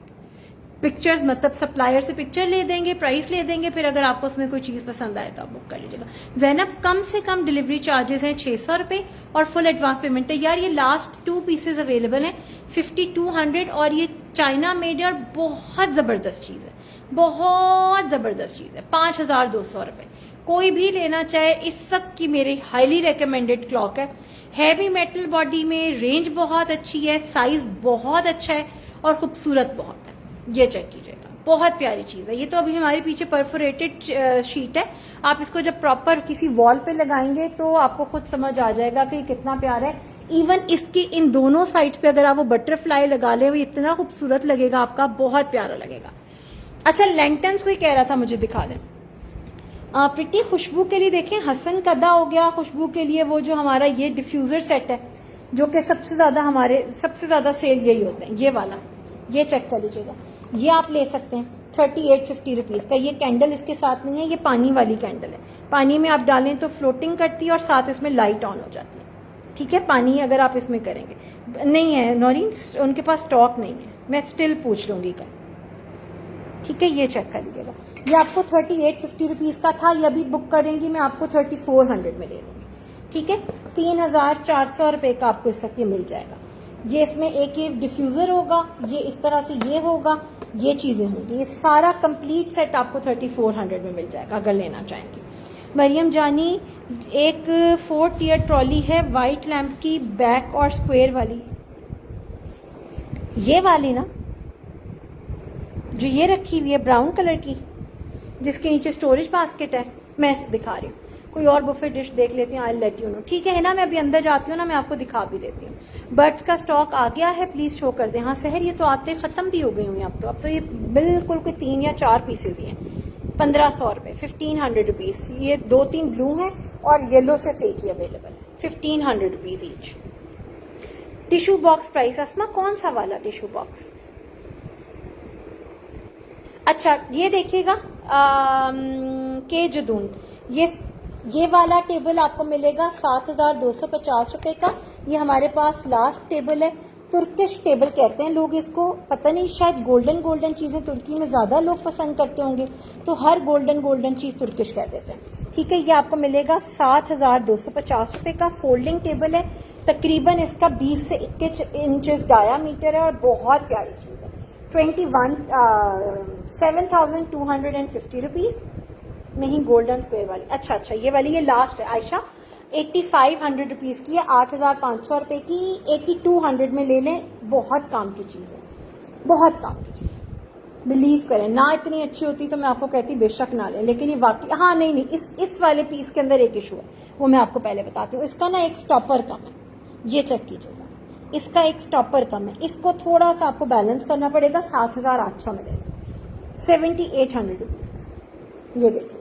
पिक्चर्स, मतलब सप्लायर से पिक्चर ले देंगे, प्राइस ले देंगे, फिर अगर आपको उसमें कोई चीज़ पसंद आए तो आप बुक कर लीजिएगा। जैनब कम से कम डिलीवरी चार्जेस हैं 600 रुपये और फुल एडवांस पेमेंट है। यार ये लास्ट 2 पीसेज अवेलेबल हैं 5200 और ये चाइना मेड है और बहुत ज़बरदस्त चीज़ है, बहुत ज़बरदस्त चीज़ है। 5200 रुपये कोई भी लेना चाहे, इस सब की मेरी हाईली रिकमेंडेड क्लॉक है। हैवी मेटल बॉडी में, रेंज बहुत अच्छी है, साइज बहुत अच्छा है और खूबसूरत बहुत है। ये चेक कीजिएगा, बहुत प्यारी चीज़ है। ये तो अभी हमारे पीछे परफोरेटेड शीट है, आप इसको जब प्रॉपर किसी वॉल पे लगाएंगे तो आपको खुद समझ आ जाएगा कि कितना प्यारा है। इवन इसकी इन दोनों साइड पे अगर आप वो बटरफ्लाई लगा ले, वो इतना खूबसूरत लगेगा आपका, बहुत प्यारा लगेगा। अच्छा लैंटर्न्स कोई कह रहा था मुझे दिखा दें। प्रिटी खुशबू के लिए देखें, हसन कदा हो गया खुशबू के लिए, वो जो हमारा ये डिफ्यूजर सेट है जो कि सबसे ज़्यादा सेल यही होते हैं, ये वाला, ये चेक कर लीजिएगा। ये आप ले सकते हैं 3850 रुपीज़ का। ये कैंडल इसके साथ नहीं है, ये पानी वाली कैंडल है। पानी में आप डालें तो फ्लोटिंग करती है और साथ इसमें लाइट ऑन हो जाती है। ठीक है, पानी अगर आप इसमें करेंगे। नहीं है नौरीन, उनके पास स्टॉक नहीं है, मैं स्टिल पूछ लूँगी कल। ठीक है, ये चेक कर लीजिएगा। ये आपको 3850 रुपीज़ का था, ये अभी बुक करेंगी मैं आपको 3400 में दे दूँगी। ठीक है, 3400 रुपये का आपको इस वक्त ये मिल जाएगा। ये इसमें एक डिफ्यूज़र होगा, ये इस तरह से ये होगा, ये चीज़ें होंगी। ये सारा कंप्लीट सेट आपको 3400 में मिल जाएगा अगर लेना चाहेंगे। मरियम जानी, एक 4 टियर ट्रॉली है वाइट लैम्प की, बैक और स्क्वायर वाली, ये वाली ना जो ये रखी हुई है ब्राउन कलर की, जिसके नीचे स्टोरेज बास्केट है, मैं दिखा रही हूँ। कोई और बुफे डिश देख लेती हूँ, आई लेट यू नो। ठीक है ना, मैं अभी अंदर जाती हूँ ना, मैं आपको दिखा भी देती हूँ। बर्ड्स का स्टॉक आ गया है, प्लीज शो कर दें। हाँ सहर, ये तो आते खत्म भी हो गई हुई अब तो ये बिल्कुल कोई 3 या 4 पीसेज ही हैं। 1500 रुपये, 1500 रुपीज़। ये 2-3 ब्लू हैं और येलो से फेक ही अवेलेबल है, 1500 rupees each. Tissue box price Asma, कौन सा वाला टिश्यू बॉक्स? अच्छा ये देखिएगा के जदून, ये वाला टेबल आपको मिलेगा 7250 रुपये का। ये हमारे पास लास्ट टेबल है, तुर्किश टेबल कहते हैं लोग इसको, पता नहीं शायद गोल्डन चीज़ें तुर्की में ज़्यादा लोग पसंद करते होंगे, तो हर गोल्डन चीज़ तुर्किश कह देते हैं। ठीक है, ये आपको मिलेगा 7250 रुपये का। फोल्डिंग टेबल है, तकरीबन इसका 20 से 21 इंचेस डायामीटर है और बहुत प्यारी चीज़ है। 7250 रुपीज़ में ही गोल्डन स्क्वायर वाली। अच्छा ये वाली, ये लास्ट है आयशा, 8500 रुपीज़ की है, 8500 रुपये की। 8200 में ले लें, बहुत काम की चीज़ है, बहुत काम की चीज़ है। बिलीव करें, ना इतनी अच्छी होती तो मैं आपको कहती बेशक ना लें, लेकिन ये वाकई, हाँ नहीं, इस वाले पीस के अंदर एक इशू है, वो मैं आपको पहले बताती हूँ। इसका ना एक स्टॉपर कम है, ये चेक कीजिएगा, इसका एक स्टॉपर कम है, इसको थोड़ा सा आपको बैलेंस करना पड़ेगा। 7800 में ले लें, 7800 रुपीज़ में, ये देखिए।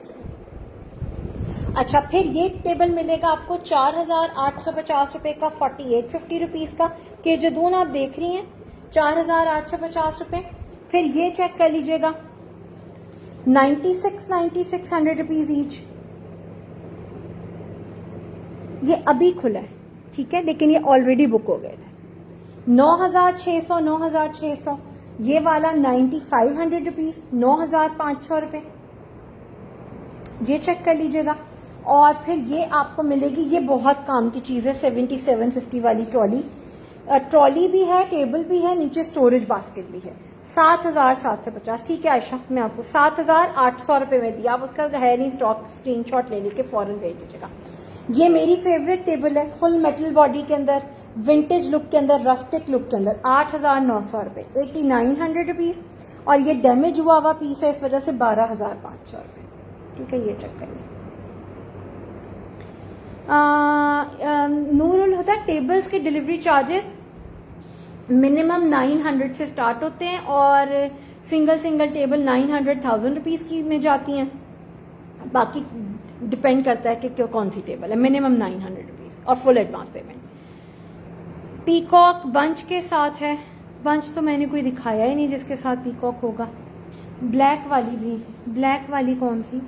अच्छा फिर ये टेबल मिलेगा आपको 4850 रुपये का, 4850 रुपीज़ का। के जदून आप देख रही हैं 4850 रुपये। फिर ये चेक कर लीजिएगा 9600 रुपीज़ ईच। ये अभी खुला है, ठीक है, लेकिन ये ऑलरेडी बुक हो गए थे। 9600 ये वाला 9500 रुपीज़, 9500 रुपये, ये चेक कर लीजिएगा। और फिर ये आपको मिलेगी, ये बहुत काम की चीज़ है, 7750 वाली ट्रॉली भी है, टेबल भी है, नीचे स्टोरेज बास्केट भी है, 7750। ठीक है आयशा, मैं आपको 7800 रुपये में दिया, आप उसका है नहीं स्टॉक, स्क्रीनशॉट ले लेके फौरन भेज दीजिएगा। ये मेरी फेवरेट टेबल है, फुल मेटल बॉडी के अंदर, विंटेज लुक के अंदर, रस्टिक लुक के अंदर, 8900 रुपये, 8900 रुपीज़। और ये डैमेज हुआ पीस है, इस वजह से 12500 रुपये। ठीक है, ये चेक करिए। नूरुल होता टेबल्स के डिलीवरी चार्जेस मिनिमम 900 से स्टार्ट होते हैं और सिंगल सिंगल टेबल 900,000 रुपीज़ की में जाती हैं। बाकी डिपेंड करता है कि कौन सी टेबल है। मिनिमम 900 रुपीज़ और full advance payment. Peacock bunch के साथ है। बंच तो मैंने कोई दिखाया ही नहीं जिसके साथ पीकॉक होगा। ब्लैक वाली भी, ब्लैक वाली कौन सी,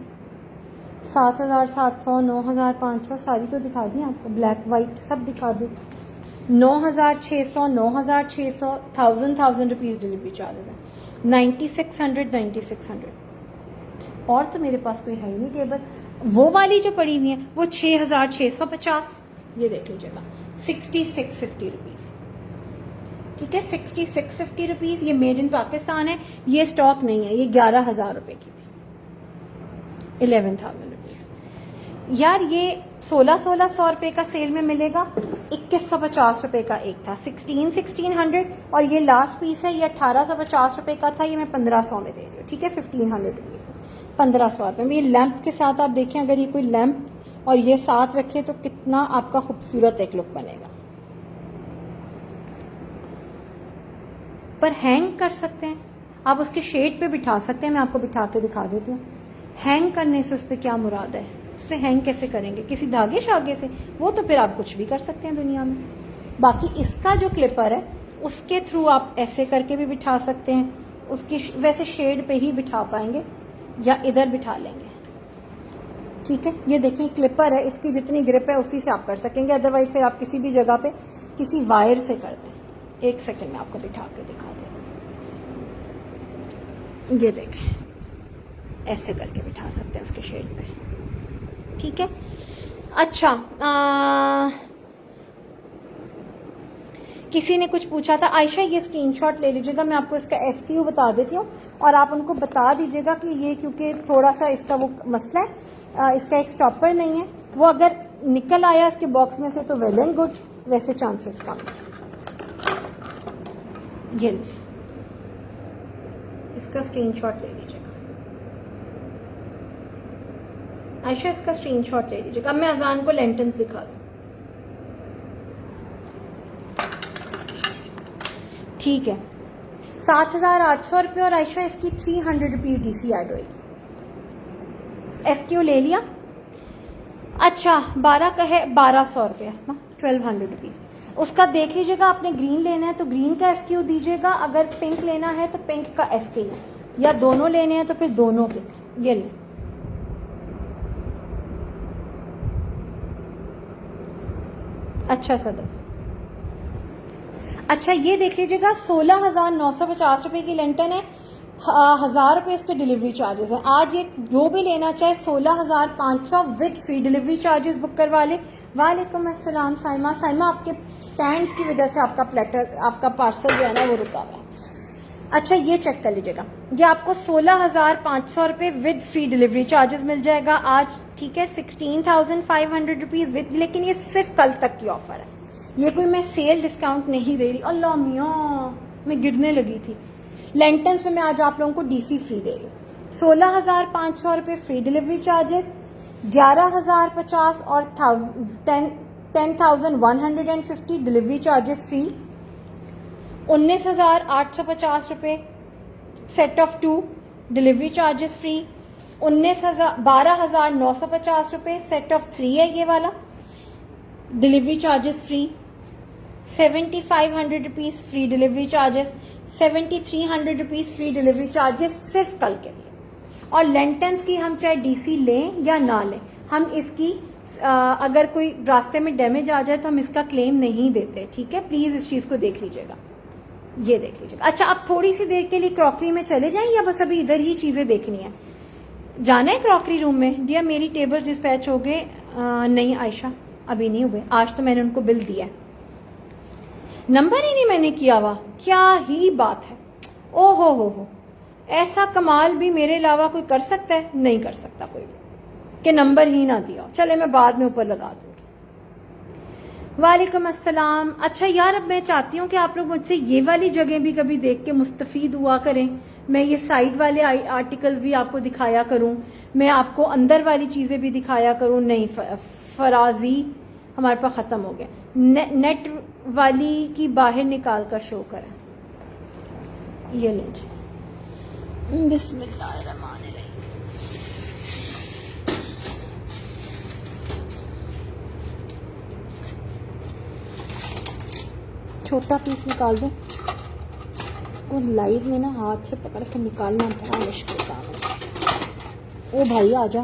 7,700, 9,500 सारी तो दिखा दी आपको, ब्लैक वाइट सब दिखा दी। 9,600, 9,600, 1,000 रुपीज़ डिलीवरी चार्जेस है। 9,600 और तो मेरे पास कोई है ही नहीं टेबल। वो वाली जो पड़ी हुई है वो 6,650, ये देख लीजिएगा, 6650 रुपीज़। ठीक है, 6650 रुपीज़। ये मेड इन पाकिस्तान है, ये स्टॉक नहीं है, ये 11,000 रुपये की थी, 11,000 रुपीज़। यार ये 1600 रुपये का सेल में मिलेगा, 2150 रुपये का एक था, 1600 और ये लास्ट पीस है, ये 1850 रुपये का था, ये मैं 1500 में दे रही हूँ। ठीक है, 1500 रुपीज़, 1500 रुपये में। ये लैंप के साथ आप देखें, अगर ये कोई लैंप और ये साथ रखे तो कितना आपका खूबसूरत एक लुक बनेगा। पर हैंग कर सकते हैं आप, उसके शेड पे बिठा सकते हैं। मैं आपको बिठा के दिखा देती हूँ। हैंग करने से उस पर क्या मुराद है, उस पर हैंग कैसे करेंगे, किसी धागे शागे से? वो तो फिर आप कुछ भी कर सकते हैं दुनिया में। बाकी इसका जो क्लिपर है उसके थ्रू आप ऐसे करके भी बिठा सकते हैं, उसकी वैसे शेड पे ही बिठा पाएंगे या इधर बिठा लेंगे। ठीक है, ये देखें क्लिपर है, इसकी जितनी ग्रिप है उसी से आप कर सकेंगे, अदरवाइज फिर आप किसी भी जगह पे किसी वायर से कर दें। एक सेकंड में आपको बिठा के दिखा दें। ये देखें, ऐसे करके बिठा सकते हैं उसके शेड पे। ठीक है, अच्छा किसी ने कुछ पूछा था, आयशा ये स्क्रीनशॉट ले लीजिएगा, मैं आपको इसका SKU बता देती हूँ और आप उनको बता दीजिएगा कि ये क्योंकि थोड़ा सा इसका वो मसला है, इसका एक स्टॉपर नहीं है, वो अगर निकल आया इसके बॉक्स में से तो वेल एंड गुड, वैसे चांसेस कम। ये इसका स्क्रीनशॉट ले लीजिएगा आयशा, इसका स्क्रीनशॉट ले लीजिएगा। अब मैं अजान को लेंटन्स दिखा दूँ। ठीक है, 7,800 रुपये और आयशा इसकी 300 रुपीज़ DC ऐड होगी। SKU ले लिया। अच्छा 12 का है 1,200 रुपये, 1,200 रुपीज़। उसका देख लीजिएगा, आपने ग्रीन लेना है तो ग्रीन का SKU दीजिएगा, अगर पिंक लेना है तो पिंक का SKU, या दोनों लेने हैं तो फिर दोनों के। ये लें, अच्छा सदफ। अच्छा ये देख लीजिएगा, 16,950 रुपये की लेंटन है, 1,000 रुपये इसके डिलीवरी चार्जेस हैं। आज ये जो भी लेना चाहे 16,500 with free delivery charges book करवा ले। वालेकुम अस्सलाम साइमा। साइमा आपके स्टैंड्स की वजह से आपका प्लेटर, आपका पार्सल जो है ना वो रुका हुआ है। अच्छा ये चेक कर लीजिएगा, ये आपको 16,500 रुपये विद फ्री डिलीवरी चार्जेस मिल जाएगा आज। ठीक है, 16,500 रुपीज़ विद, लेकिन ये सिर्फ कल तक की ऑफर है, ये कोई मैं सेल डिस्काउंट नहीं दे रही। अल्लाह मियाँ, मैं गिरने लगी थी। लेंटन्स में मैं आज आप लोगों को DC फ्री दे रही हूँ। 16,500 रुपये फ्री डिलीवरी चार्जेस, 11,050 और 10,150 डिलीवरी चार्जेस फ्री, 19,850 रुपये set of 2 delivery charges free, 12,950 रुपये सेट ऑफ 3 है ये वाला, delivery charges free, 7,500 rupees free delivery charges, 7,300 rupees free delivery charges सिर्फ कल के लिए। और लेंटन्स की हम चाहे DC लें या ना लें, हम इसकी अगर कोई रास्ते में डैमेज आ जाए तो हम इसका क्लेम नहीं देते। ठीक है, प्लीज़ इस चीज़ को देख लीजिएगा, ये देख लीजिएगा। अच्छा आप थोड़ी सी देर के लिए क्रॉकरी में चले जाएं या बस अभी इधर ही चीज़ें देखनी है? जाना है क्रॉकरी रूम में? दिया मेरी टेबल डिस्पैच हो गए? नहीं आयशा अभी नहीं हुए, आज तो मैंने उनको बिल दिया, नंबर ही नहीं मैंने किया हुआ। क्या ही बात है, ओ हो, ऐसा कमाल भी मेरे अलावा कोई कर सकता है? नहीं कर सकता कोई भी, कि नंबर ही ना दिया। चले मैं बाद में ऊपर लगा दूंगी। वालेकुम अस्सलाम। अच्छा यार अब मैं चाहती हूँ कि आप लोग मुझसे ये वाली जगह भी कभी देख के मुस्तफीद हुआ करें। मैं ये साइड वाले आर्टिकल्स भी आपको दिखाया करूँ, मैं आपको अंदर वाली चीज़ें भी दिखाया करूँ। नहीं फराजी हमारे पास ख़त्म हो गया। नेट वाली की बाहर निकाल कर शो करें। ये लीजिए, बिस्मिल्लाहिर्रहमानिर्रहीम। छोटा पीस निकाल दो। इसको लाइव में ना हाथ से पकड़ के निकालना बड़ा मुश्किल काम है। ओ भाई आजा,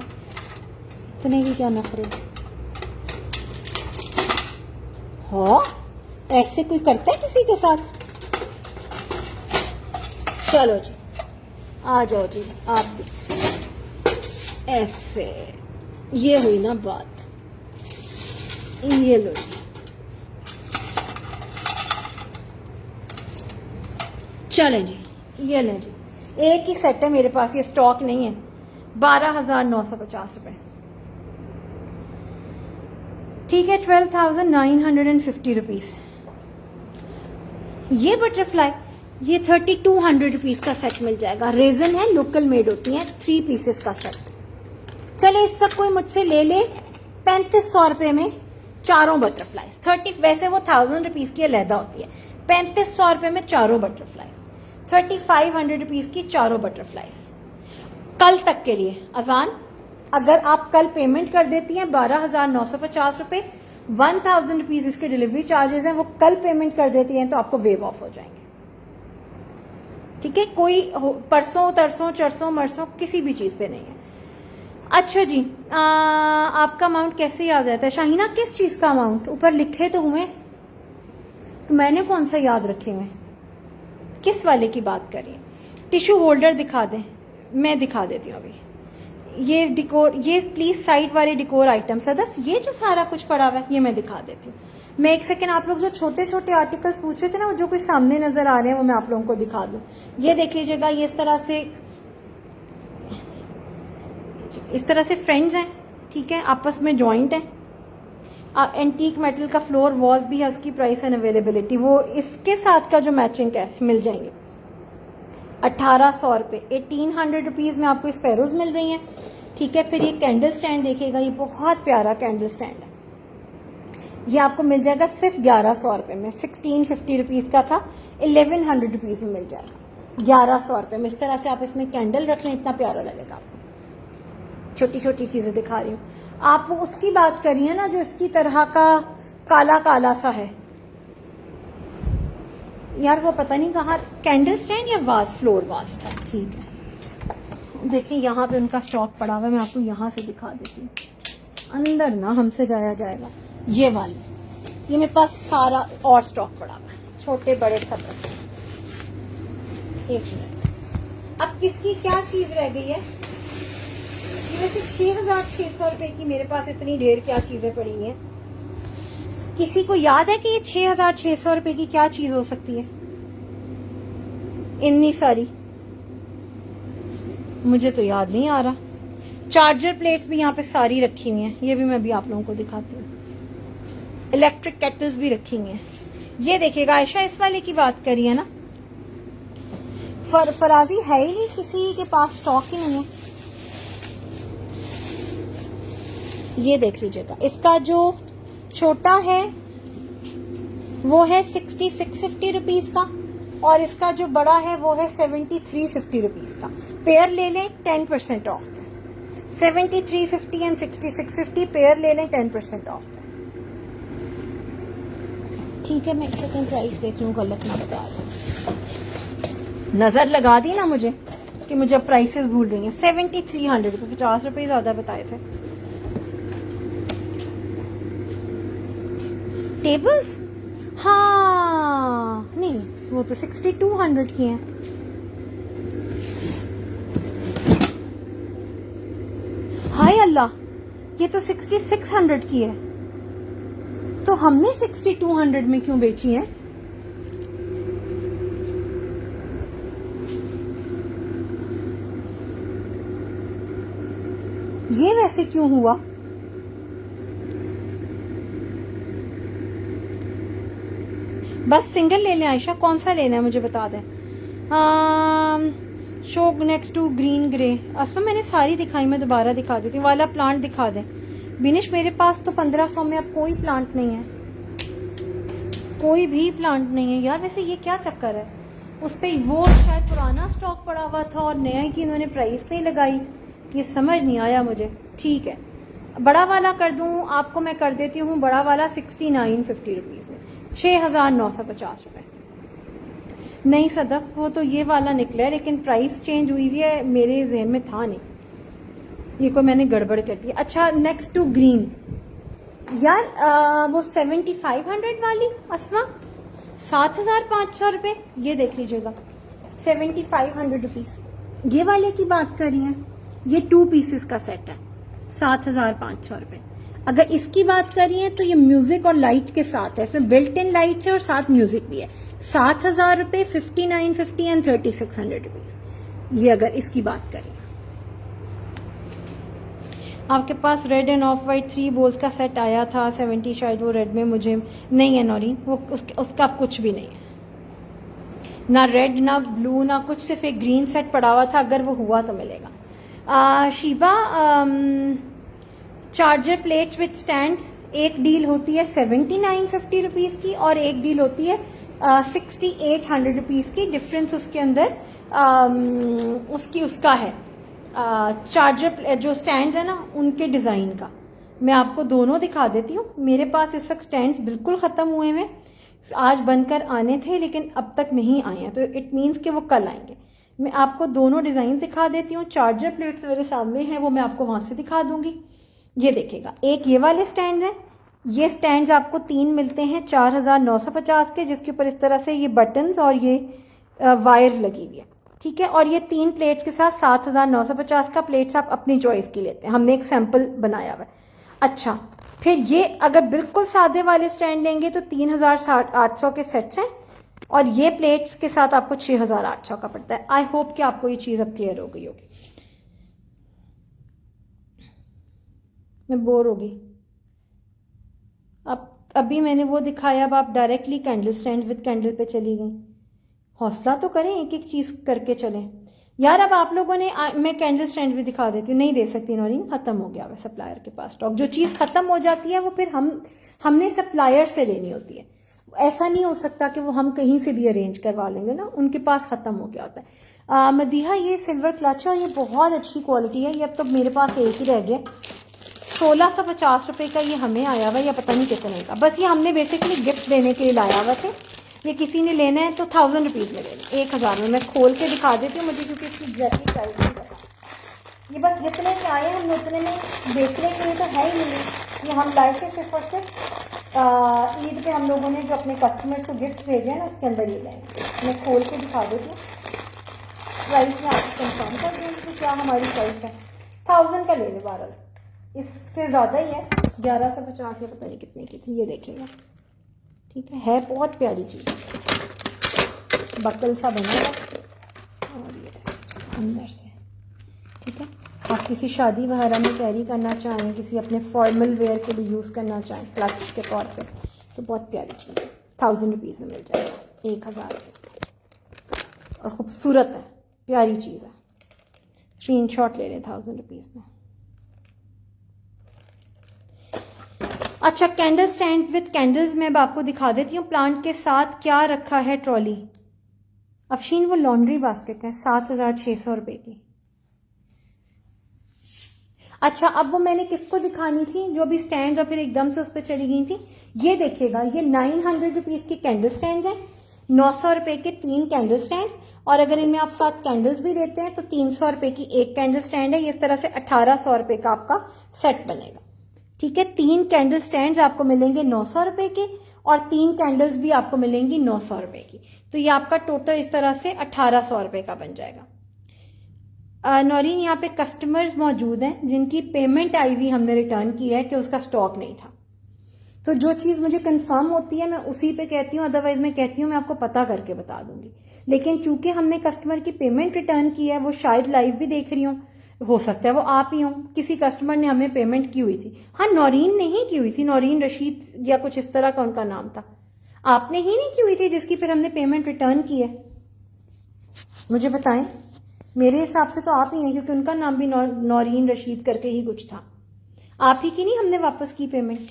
इतने भी क्या नखरे। हाँ, ऐसे कोई करता है किसी के साथ? चलो जी, आ जाओ जी आप भी। ऐसे, ये हुई ना बात। ये लो जी, चलें जी, ये लें जी। एक ही सेट है मेरे पास, ये स्टॉक नहीं है। 12,950 रुपए, ठीक है। 12,950 रुपीज। ये बटरफ्लाई, ये 3,200 रुपीज का सेट मिल जाएगा। रेजन है, लोकल मेड होती है, 3 पीसेस का सेट। चले, इस सब कोई मुझसे ले ले। 3,500 रुपए में चारों बटरफ्लाईज। 30, वैसे वो 1,000 रुपीज की अलहदा होती है। 3,500 रुपए में चारों बटरफ्लाईज। 3,500 रुपीज की चारों बटरफ्लाईज। कल तक के लिए अजान, अगर आप कल पेमेंट कर देती हैं 12,950 रुपए, 1,000 रुपीज इसके डिलीवरी चार्जेस हैं, वो कल पेमेंट कर देती हैं तो आपको वेव ऑफ हो जाएंगे। ठीक है, कोई परसों तरसों चरसों मरसों किसी भी चीज पे नहीं है। अच्छा जी, आपका अमाउंट कैसे याद रहता है शाहीना? किस चीज का अमाउंट ऊपर लिखे तो हुए, तो मैंने कौन सा याद रखे हुए? किस वाले की बात करिए? टिश्यू होल्डर दिखा दें, मैं दिखा देती हूँ अभी। ये डिकोर, ये प्लीज साइड वाले डिकोर आइटम सदफ, ये जो सारा कुछ पड़ा हुआ है ये मैं दिखा देती हूँ। मैं एक सेकेंड, आप लोग जो छोटे छोटे आर्टिकल्स पूछ रहे थे ना, वो जो कोई सामने नजर आ रहे हैं वो मैं आप लोगों को दिखा दूँ। ये देख लीजिएगा, ये इस तरह से फ्रेंड्स हैं, ठीक है, आपस में जॉइंट हैं। एंटीक मेटल का फ्लोर वॉज भी है, उसकी प्राइस एंड अवेलेबिलिटी वो इसके साथ का जो मैचिंग है मिल जाएंगे 1,800 रुपये। 1,800 रुपीज में आपको स्पैरोज मिल रही हैं, ठीक है। फिर ये कैंडल स्टैंड देखिएगा, ये बहुत प्यारा कैंडल स्टैंड है। ये आपको मिल जाएगा सिर्फ 1,100 रुपये में। 1,650 रुपीज का था, 1,100 रुपीज में मिल जाएगा 1,100 रुपये में। इस तरह से आप इसमें कैंडल रख लें, इतना प्यारा लगेगा आपको। छोटी छोटी चीजें दिखा रही हूँ। आप वो उसकी बात करिए ना जो इसकी तरह का काला काला सा है यार, वो पता नहीं कहाँ, कैंडल स्टैंड या वाज, फ्लोर वाज था, ठीक है। देखिए यहाँ पे उनका स्टॉक पड़ा हुआ है, मैं आपको यहाँ से दिखा देती हूँ। अंदर ना हमसे जाया जाएगा। ये वाले, ये मेरे पास सारा और स्टॉक पड़ा हुआ है, छोटे बड़े सब। एक मिनट, अब किसकी क्या चीज रह गई है? वैसे 6,600 रुपए की मेरे पास इतनी ढेर क्या चीजें पड़ी हैं? किसी को याद है कि ये 6,600 रुपए की क्या चीज हो सकती है? इतनी सारी मुझे तो याद नहीं आ रहा। चार्जर प्लेट्स भी यहाँ पे सारी रखी हुई हैं, ये भी मैं भी आप लोगों को दिखाती हूँ। इलेक्ट्रिक केटल्स भी रखी हुई हैं। ये देखिएगा आयशा, इस वाले की बात करी है ना, फराजी है ही नहीं, किसी के पास स्टॉक ही नहीं है। ये देख लीजिएगा, इसका जो छोटा है वो है 6650 रुपीज का, और इसका जो बड़ा है वो है 7350 रुपीज का। पेयर ले लें 10% ऑफ पे। 7350 एंड 6650 पेयर ले लें 10% ऑफ पे, ठीक है। मैं एक सेकंड प्राइस देख लूँ, गलत ना बता दूं। नजर लगा दी ना मुझे कि मुझे प्राइसेस भूल रही हैं। 7300 रुपये, 50 रुपये ज्यादा बताए थे। टेबल्स, हाँ नहीं, वो तो 6200 की हैं। हाय अल्लाह, ये तो 6600 की है, तो हमने 6200 में क्यों बेची है? ये वैसे क्यों हुआ? बस सिंगल ले लें आयशा, कौन सा लेना है मुझे बता दें। Show next to green grey, Asma मैंने सारी दिखाई, मैं दोबारा दिखा देती हूँ। वाला प्लांट दिखा दें। बिनिश मेरे पास तो 1500 में अब कोई प्लांट नहीं है, कोई भी प्लांट नहीं है यार। वैसे ये क्या चक्कर है, उस पर वो शायद पुराना स्टॉक पड़ा हुआ था और नया की इन्होंने प्राइस नहीं लगाई, ये समझ नहीं आया मुझे। ठीक है, बड़ा वाला कर दूं आपको, मैं कर देती हूँ बड़ा वाला 6950 रुपीज़ में, 6950 रुपये। नहीं सदफ, वो तो ये वाला निकला है लेकिन प्राइस चेंज हुई हुई है, मेरे जहन में था नहीं, ये को मैंने गड़बड़ कर दी। अच्छा, नेक्स्ट टू ग्रीन यार, वो 7500 वाली असमा 7500 रुपये, ये देख लीजिएगा 7500 रुपीज़, ये वाले की बात कर रही हैं। ये 2 पीसेस का सेट है, 7500 रुपये। अगर इसकी बात करिए तो ये म्यूजिक और लाइट के साथ है, इसमें बिल्ट इन लाइट है और साथ म्यूजिक भी है। 7000 रुपये, 5950 एंड 3600 रुपीज़, ये अगर इसकी बात करें। आपके पास red and of white 3 balls का सेट आया था 70, शायद वो रेड में मुझे नहीं है नौरीन, वो उसका कुछ भी नहीं है, ना रेड ना ब्लू ना कुछ, सिर्फ एक ग्रीन सेट पड़ा हुआ था, अगर वो हुआ तो मिलेगा। Sheeba, charger plates with stands, एक डील होती है 7950 रुपीज़ की और एक डील होती है 6800 रुपीज़ की। डिफरेंस उसके अंदर उसका है चार्जर जो स्टैंड्स है ना उनके डिज़ाइन का। मैं आपको दोनों दिखा देती हूँ। मेरे पास इस वक्त स्टैंड्स बिल्कुल ख़त्म हुए हैं, आज बनकर आने थे लेकिन अब तक नहीं आए हैं, तो इट मीन्स कि वो कल आएंगे। मैं आपको दोनों डिज़ाइन दिखा देती हूँ। चार्जर प्लेट्स मेरे सामने हैं, वो मैं आपको वहाँ से दिखा दूंगी। ये देखिएगा, एक ये वाले स्टैंड है, ये स्टैंड्स आपको 3 मिलते हैं 4950 के, जिसके ऊपर इस तरह से ये बटन्स और ये वायर लगी हुई है, ठीक है। और ये 3 प्लेट्स के साथ 7950 का, प्लेट्स आप अपनी चॉइस की लेते हैं, हमने एक सैंपल बनाया हुआ है। अच्छा, फिर ये अगर बिल्कुल सादे वाले स्टैंड लेंगे तो 3800 के सेट्स हैं और ये प्लेट्स के साथ आपको 6800 का पड़ता है। आई होप कि आपको ये चीज़ अब क्लियर हो गई होगी। मैं बोर हो गई, अब अभी मैंने वो दिखाया, अब आप directly candle stand with candle पे चली गई। हौसला तो करें, एक एक चीज़ करके चलें यार। अब आप लोगों ने मैं कैंडल स्टैंड भी दिखा देती हूँ, नहीं दे सकती नौरीन, ख़त्म हो गया है सप्लायर के पास स्टॉक। जो चीज़ ख़त्म हो जाती है वो फिर हमने सप्लायर से लेनी होती है, ऐसा नहीं हो सकता कि वो हम कहीं से भी अरेंज करवा लेंगे ना, उनके पास ख़त्म हो गया होता है। मदीहा, ये सिल्वर क्लच है और ये बहुत अच्छी क्वालिटी है, ये अब तो मेरे पास एक ही रह गया। 1650 रुपये का ये हमें आया हुआ, या पता नहीं कितने का, बस ये हमने बेसिकली गिफ्ट देने के लिए लाया हुआ थे। ये किसी ने लेना है तो 1000 रुपीज़ में लेना, 1000 में। मैं खोल के दिखा देती हूँ मुझे, क्योंकि इसकी एग्जैक्टली प्राइस नहीं पता। ये बस जितने में आए हैं हम उतने में बेचने के लिए तो है ही नहीं, ये हम लाए थे सिर्फ और सिर्फ ईद पे हम लोगों ने जो अपने कस्टमर्स को गिफ्ट भेजे हैं ना, उसके अंदर ये लेंगे। मैं खोल के दिखा देती हूँ, प्राइस में आपको कंफर्म कर दूँ कि क्या हमारी प्राइस है। 1000 का ले लो, 12, इससे ज़्यादा ही है, 1150 या पता नहीं कितने की थी, ये देखिएगा, ठीक है बहुत प्यारी चीज़, बकल सा बना है और ये अंदर से, ठीक है। आप किसी शादी वगैरह में कैरी करना चाहें, किसी अपने फॉर्मल वेयर के लिए यूज़ करना चाहें क्लच के तौर पे, तो बहुत प्यारी चीज़ है। 1000 रुपीज़ में मिल जाएगा, 1000 और ख़ूबसूरत है, प्यारी चीज़ है। स्क्रीनशॉट ले लें 1000 रुपीज़ में। अच्छा, कैंडल स्टैंड विद कैंडल्स में अब आपको दिखा देती हूँ प्लांट के साथ क्या रखा है ट्रॉली। अफशीन, वो लॉन्ड्री बास्केट है 7600 रुपये की। अच्छा, अब वो मैंने किसको दिखानी थी, जो भी स्टैंड और फिर एकदम से उस पर चली गई थी। ये देखिएगा, ये 900 रुपीज़ के कैंडल स्टैंड हैं, 900 रुपये के 3 कैंडल स्टैंड्स, और अगर इनमें आप 7 कैंडल्स भी लेते हैं तो 300 रुपये की एक कैंडल स्टैंड है। इस तरह से 1800 रुपये का आपका सेट बनेगा, ठीक है। 3 कैंडल स्टैंड्स आपको मिलेंगे 900 रुपये के और 3 कैंडल्स भी आपको मिलेंगी 900 रुपये की, तो ये आपका टोटल इस तरह से 1800 रुपये का बन जाएगा। नौरीन, यहाँ पे कस्टमर्स मौजूद हैं जिनकी पेमेंट आई हुई हमने रिटर्न की है कि उसका स्टॉक नहीं था, तो जो चीज़ मुझे कंफर्म होती है मैं उसी पे कहती हूँ, अदरवाइज मैं कहती हूँ मैं आपको पता करके बता दूंगी। लेकिन चूंकि हमने कस्टमर की पेमेंट रिटर्न की है, वो शायद लाइव भी देख रही हूँ, हो सकता है वो आप ही हों, किसी कस्टमर ने हमें पेमेंट की हुई थी। हाँ, नौरीन नहीं की हुई थी, नौरीन रशीद या कुछ इस तरह का उनका नाम था, आपने ही नहीं की हुई थी जिसकी फिर हमने पेमेंट रिटर्न की है। मुझे बताएं, मेरे हिसाब से तो आप ही हैं, क्योंकि उनका नाम भी नौरीन रशीद करके ही कुछ था। आप ही की नहीं हमने वापस की पेमेंट।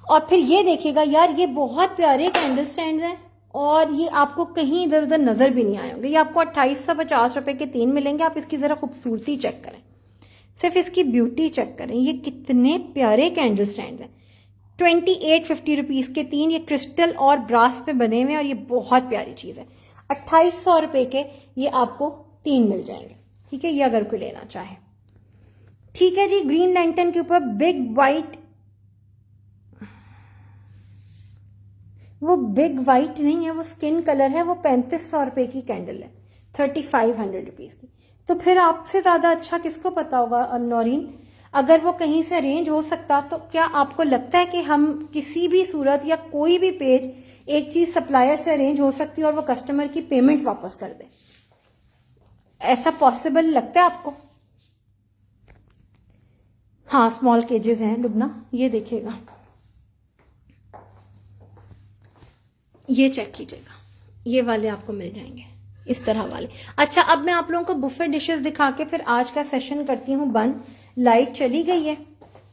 और फिर ये देखिएगा यार, ये बहुत प्यारे कैंडल स्टैंड हैं और ये आपको कहीं इधर उधर नजर भी नहीं आए होंगे। ये आपको 2850 रुपए के 3 मिलेंगे। आप इसकी जरा खूबसूरती चेक करें, सिर्फ इसकी ब्यूटी चेक करें, ये कितने प्यारे कैंडल स्टैंड हैं। 2850 रुपीज के 3, ये क्रिस्टल और ब्रास पे बने हुए हैं और ये बहुत प्यारी चीज है। 2800 रुपए के ये आपको 3 मिल जाएंगे। ठीक है, ये अगर कोई लेना चाहे। ठीक है जी, ग्रीन लैंटर्न के ऊपर बिग वाइट, वो बिग वाइट नहीं है, वो स्किन कलर है, वो 3500 रुपए की कैंडल है, 3500 रुपीज की। तो फिर आपसे ज्यादा अच्छा किसको पता होगा नौरीन? अगर वो कहीं से अरेंज हो सकता, तो क्या आपको लगता है कि हम किसी भी सूरत या कोई भी पेज एक चीज सप्लायर से अरेंज हो सकती है और वो कस्टमर की पेमेंट वापस कर दे? ऐसा पॉसिबल लगता है आपको? हाँ, स्मॉल केजेस हैं लुबना, ये देखिएगा, ये चेक कीजिएगा, ये वाले आपको मिल जाएंगे, इस तरह वाले। अच्छा, अब मैं आप लोगों को बुफे डिशेस दिखा के फिर आज का सेशन करती हूँ बंद। लाइट चली गई है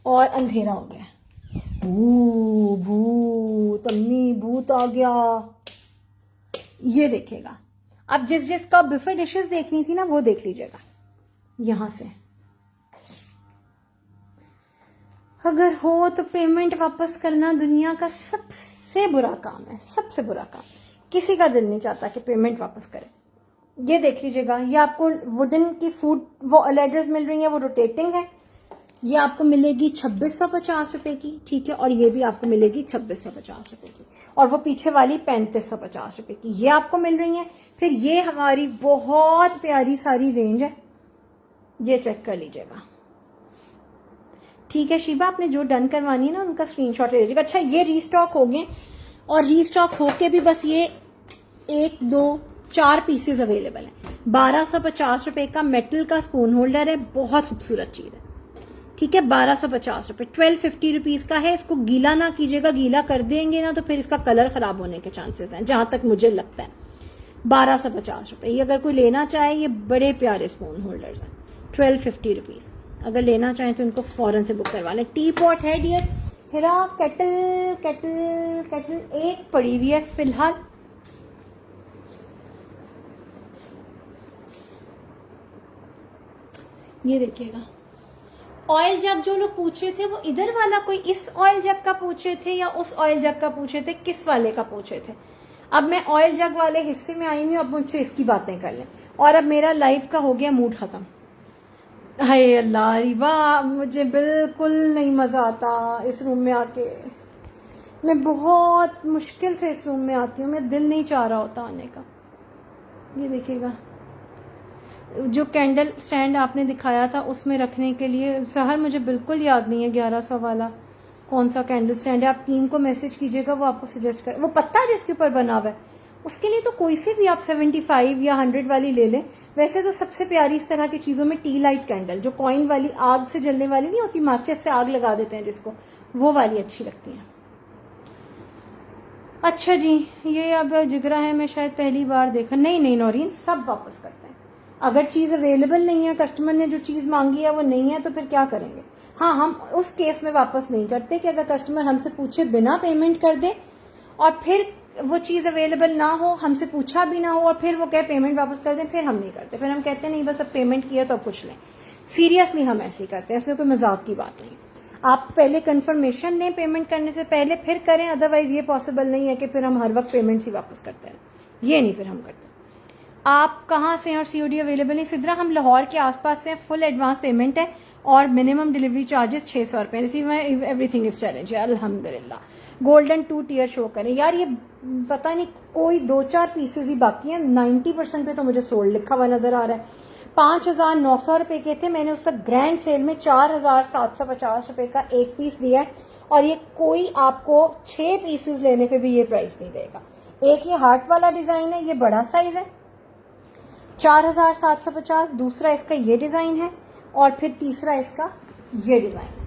और अंधेरा हो गया है। भू भू तम्मी भूत आ गया। ये देखिएगा, अब जिसका बुफे डिशेस देखनी थी ना वो देख लीजिएगा यहां से। अगर हो तो पेमेंट वापस करना दुनिया का सबसे बुरा काम है, सबसे बुरा काम। किसी का दिल नहीं चाहता कि पेमेंट वापस करे। ये देख लीजिएगा, ये आपको वुडन की फूड वो लेडर्स मिल रही है, वो रोटेटिंग है। ये आपको मिलेगी 2650 रुपए की। ठीक है, और ये भी आपको मिलेगी 2650 रुपए की, और वो पीछे वाली 3550 रुपए की, ये आपको मिल रही है। फिर ये हमारी बहुत प्यारी सारी रेंज है, ये चेक कर लीजिएगा। ठीक है शीबा, आपने जो डन करवानी है ना उनका स्क्रीनशॉट ले लीजिएगा। अच्छा, ये रीस्टॉक हो गए और रीस्टॉक होके भी बस ये 1 2 4 पीसेस अवेलेबल है। 1250 रुपए का मेटल का स्पून होल्डर है, बहुत खूबसूरत चीज है। ठीक है, 1250 रुपए, 1250 रुपीज का है। इसको गीला ना कीजिएगा, गीला कर देंगे ना तो फिर इसका कलर खराब होने के चांसेस हैं, जहां तक मुझे लगता है। 1250 रुपए, ये अगर कोई लेना चाहे, ये बड़े प्यारे स्पून होल्डर्स हैं। 1250 रुपीज, अगर लेना चाहें तो इनको फौरन से बुक करवा लें। टी पॉट है डियर, हिरा केटल केटल केटल एक पड़ी हुई है फिलहाल। ये देखिएगा, ऑयल जग जो लोग पूछे थे वो इधर वाला, कोई इस ऑयल जग का पूछे थे या उस ऑयल जग का पूछे थे, किस वाले का पूछे थे? अब मैं ऑयल जग वाले हिस्से में आई हूँ, अब मुझसे इसकी बातें कर लें। और अब मेरा लाइफ का हो गया मूड खत्म। हाय अल्लाह रिबा, मुझे बिल्कुल नहीं मजा आता इस रूम में आके। मैं बहुत मुश्किल से इस रूम में आती हूँ, मेरा दिल नहीं चाह रहा होता आने का। ये देखिएगा, जो कैंडल स्टैंड आपने दिखाया था उसमें रखने के लिए, सहर मुझे बिल्कुल याद नहीं है 1100 वाला कौन सा कैंडल स्टैंड है। आप टीम को मैसेज कीजिएगा, वो आपको सजेस्ट करे। वो पत्ता जिसके ऊपर बना हुआ है उसके लिए तो कोई सी भी आप 75 या 100 वाली ले लें। वैसे तो सबसे प्यारी इस तरह की चीजों में टी लाइट कैंडल, जो कॉइन वाली आग से जलने वाली नहीं होती, माचिस से आग लगा देते हैं जिसको, वो वाली अच्छी लगती है। अच्छा जी, ये अब जिगरा है, मैं शायद पहली बार देखा। नहीं नौरीन, सब वापस करते हैं। अगर चीज अवेलेबल नहीं है, कस्टमर ने जो चीज मांगी है वो नहीं है, तो फिर क्या करेंगे? हाँ, हम उस केस में वापस नहीं करते कि अगर कस्टमर हमसे पूछे बिना पेमेंट कर दे और फिर वो चीज अवेलेबल ना हो, हमसे पूछा भी ना हो और फिर वो कहे पेमेंट वापस कर दें, फिर हम नहीं करते। फिर हम कहते हैं नहीं बस अब पेमेंट किया तो अब कुछ लें। सीरियसली हम ऐसे ही करते हैं, इसमें कोई मजाक की बात नहीं। आप पहले कंफर्मेशन लें पेमेंट करने से पहले, फिर करें। अदरवाइज ये पॉसिबल नहीं है कि फिर हम हर वक्त पेमेंट ही वापस करते हैं, ये नहीं फिर हम करते। आप कहाँ से हैं और सीओडी अवेलेबल है? सिद्रा, हम लाहौर के आसपास से, फुल एडवांस पेमेंट है और मिनिमम डिलीवरी चार्जेस 600 रुपए। एवरीथिंग इज चैलेंज, अल्हम्दुलिल्लाह। गोल्डन 2 टियर शो करें यार, ये पता नहीं कोई 2-4 पीसेस ही बाकी हैं। 90% पे तो मुझे सोल्ड लिखा हुआ नजर आ रहा है। 5900 रुपए के थे, मैंने उसका ग्रैंड सेल में 4750 रुपए का एक पीस दिया है और ये कोई आपको 6 पीसेस लेने पे भी ये प्राइस नहीं देगा। एक ये हार्ट वाला डिजाइन है, ये बड़ा साइज है, 4750। दूसरा इसका ये डिजाइन है और फिर तीसरा इसका ये डिजाइन है।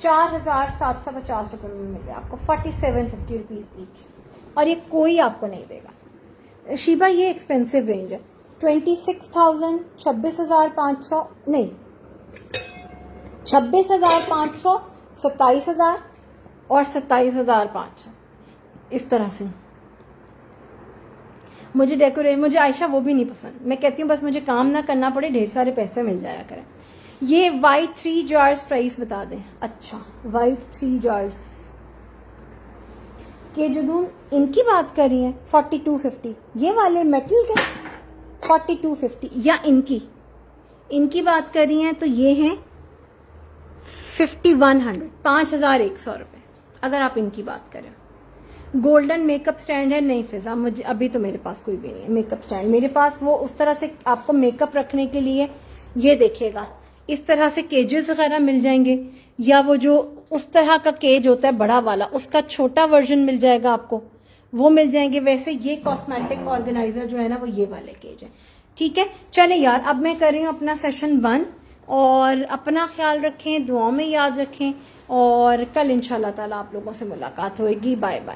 4750 रुपए में मिल रहा है आपको, 4750 रुपीज ईच, और ये कोई आपको नहीं देगा। शीबा, ये एक्सपेंसिव रेंज है। 26,000, 26,500 नहीं, 26,500, 27,000, और 27,500 इस तरह से। मुझे आयशा वो भी नहीं पसंद। मैं कहती हूँ बस मुझे काम ना करना पड़े, ढेर सारे पैसे मिल जाया करें। ये वाइट 3 जार्स प्राइस बता दें। अच्छा, वाइट 3 जार्स के जुदून इनकी बात कर रही हैं 4250, ये वाले मेटल के 4250, या इनकी बात कर रही हैं तो ये हैं 5100, 5100 रुपये अगर आप इनकी बात करें। गोल्डन मेकअप स्टैंड है? नहीं फिजा, मुझे अभी तो मेरे पास कोई भी नहीं है मेकअप स्टैंड। मेरे पास वो उस तरह से आपको मेकअप रखने के लिए, ये देखिएगा इस तरह से केजेस वगैरह मिल जाएंगे, या वो जो उस तरह का केज होता है बड़ा वाला, उसका छोटा वर्जन मिल जाएगा आपको, वो मिल जाएंगे। वैसे ये कॉस्मेटिक ऑर्गेनाइजर जो है ना वो ये वाले केज है। ठीक है, चले यार, अब मैं कर रही हूँ अपना सेशन बंद। और अपना ख्याल रखें, दुआओं में याद रखें, और कल इंशाल्लाह ताला आप लोगों से मुलाकात होगी। Bye bye.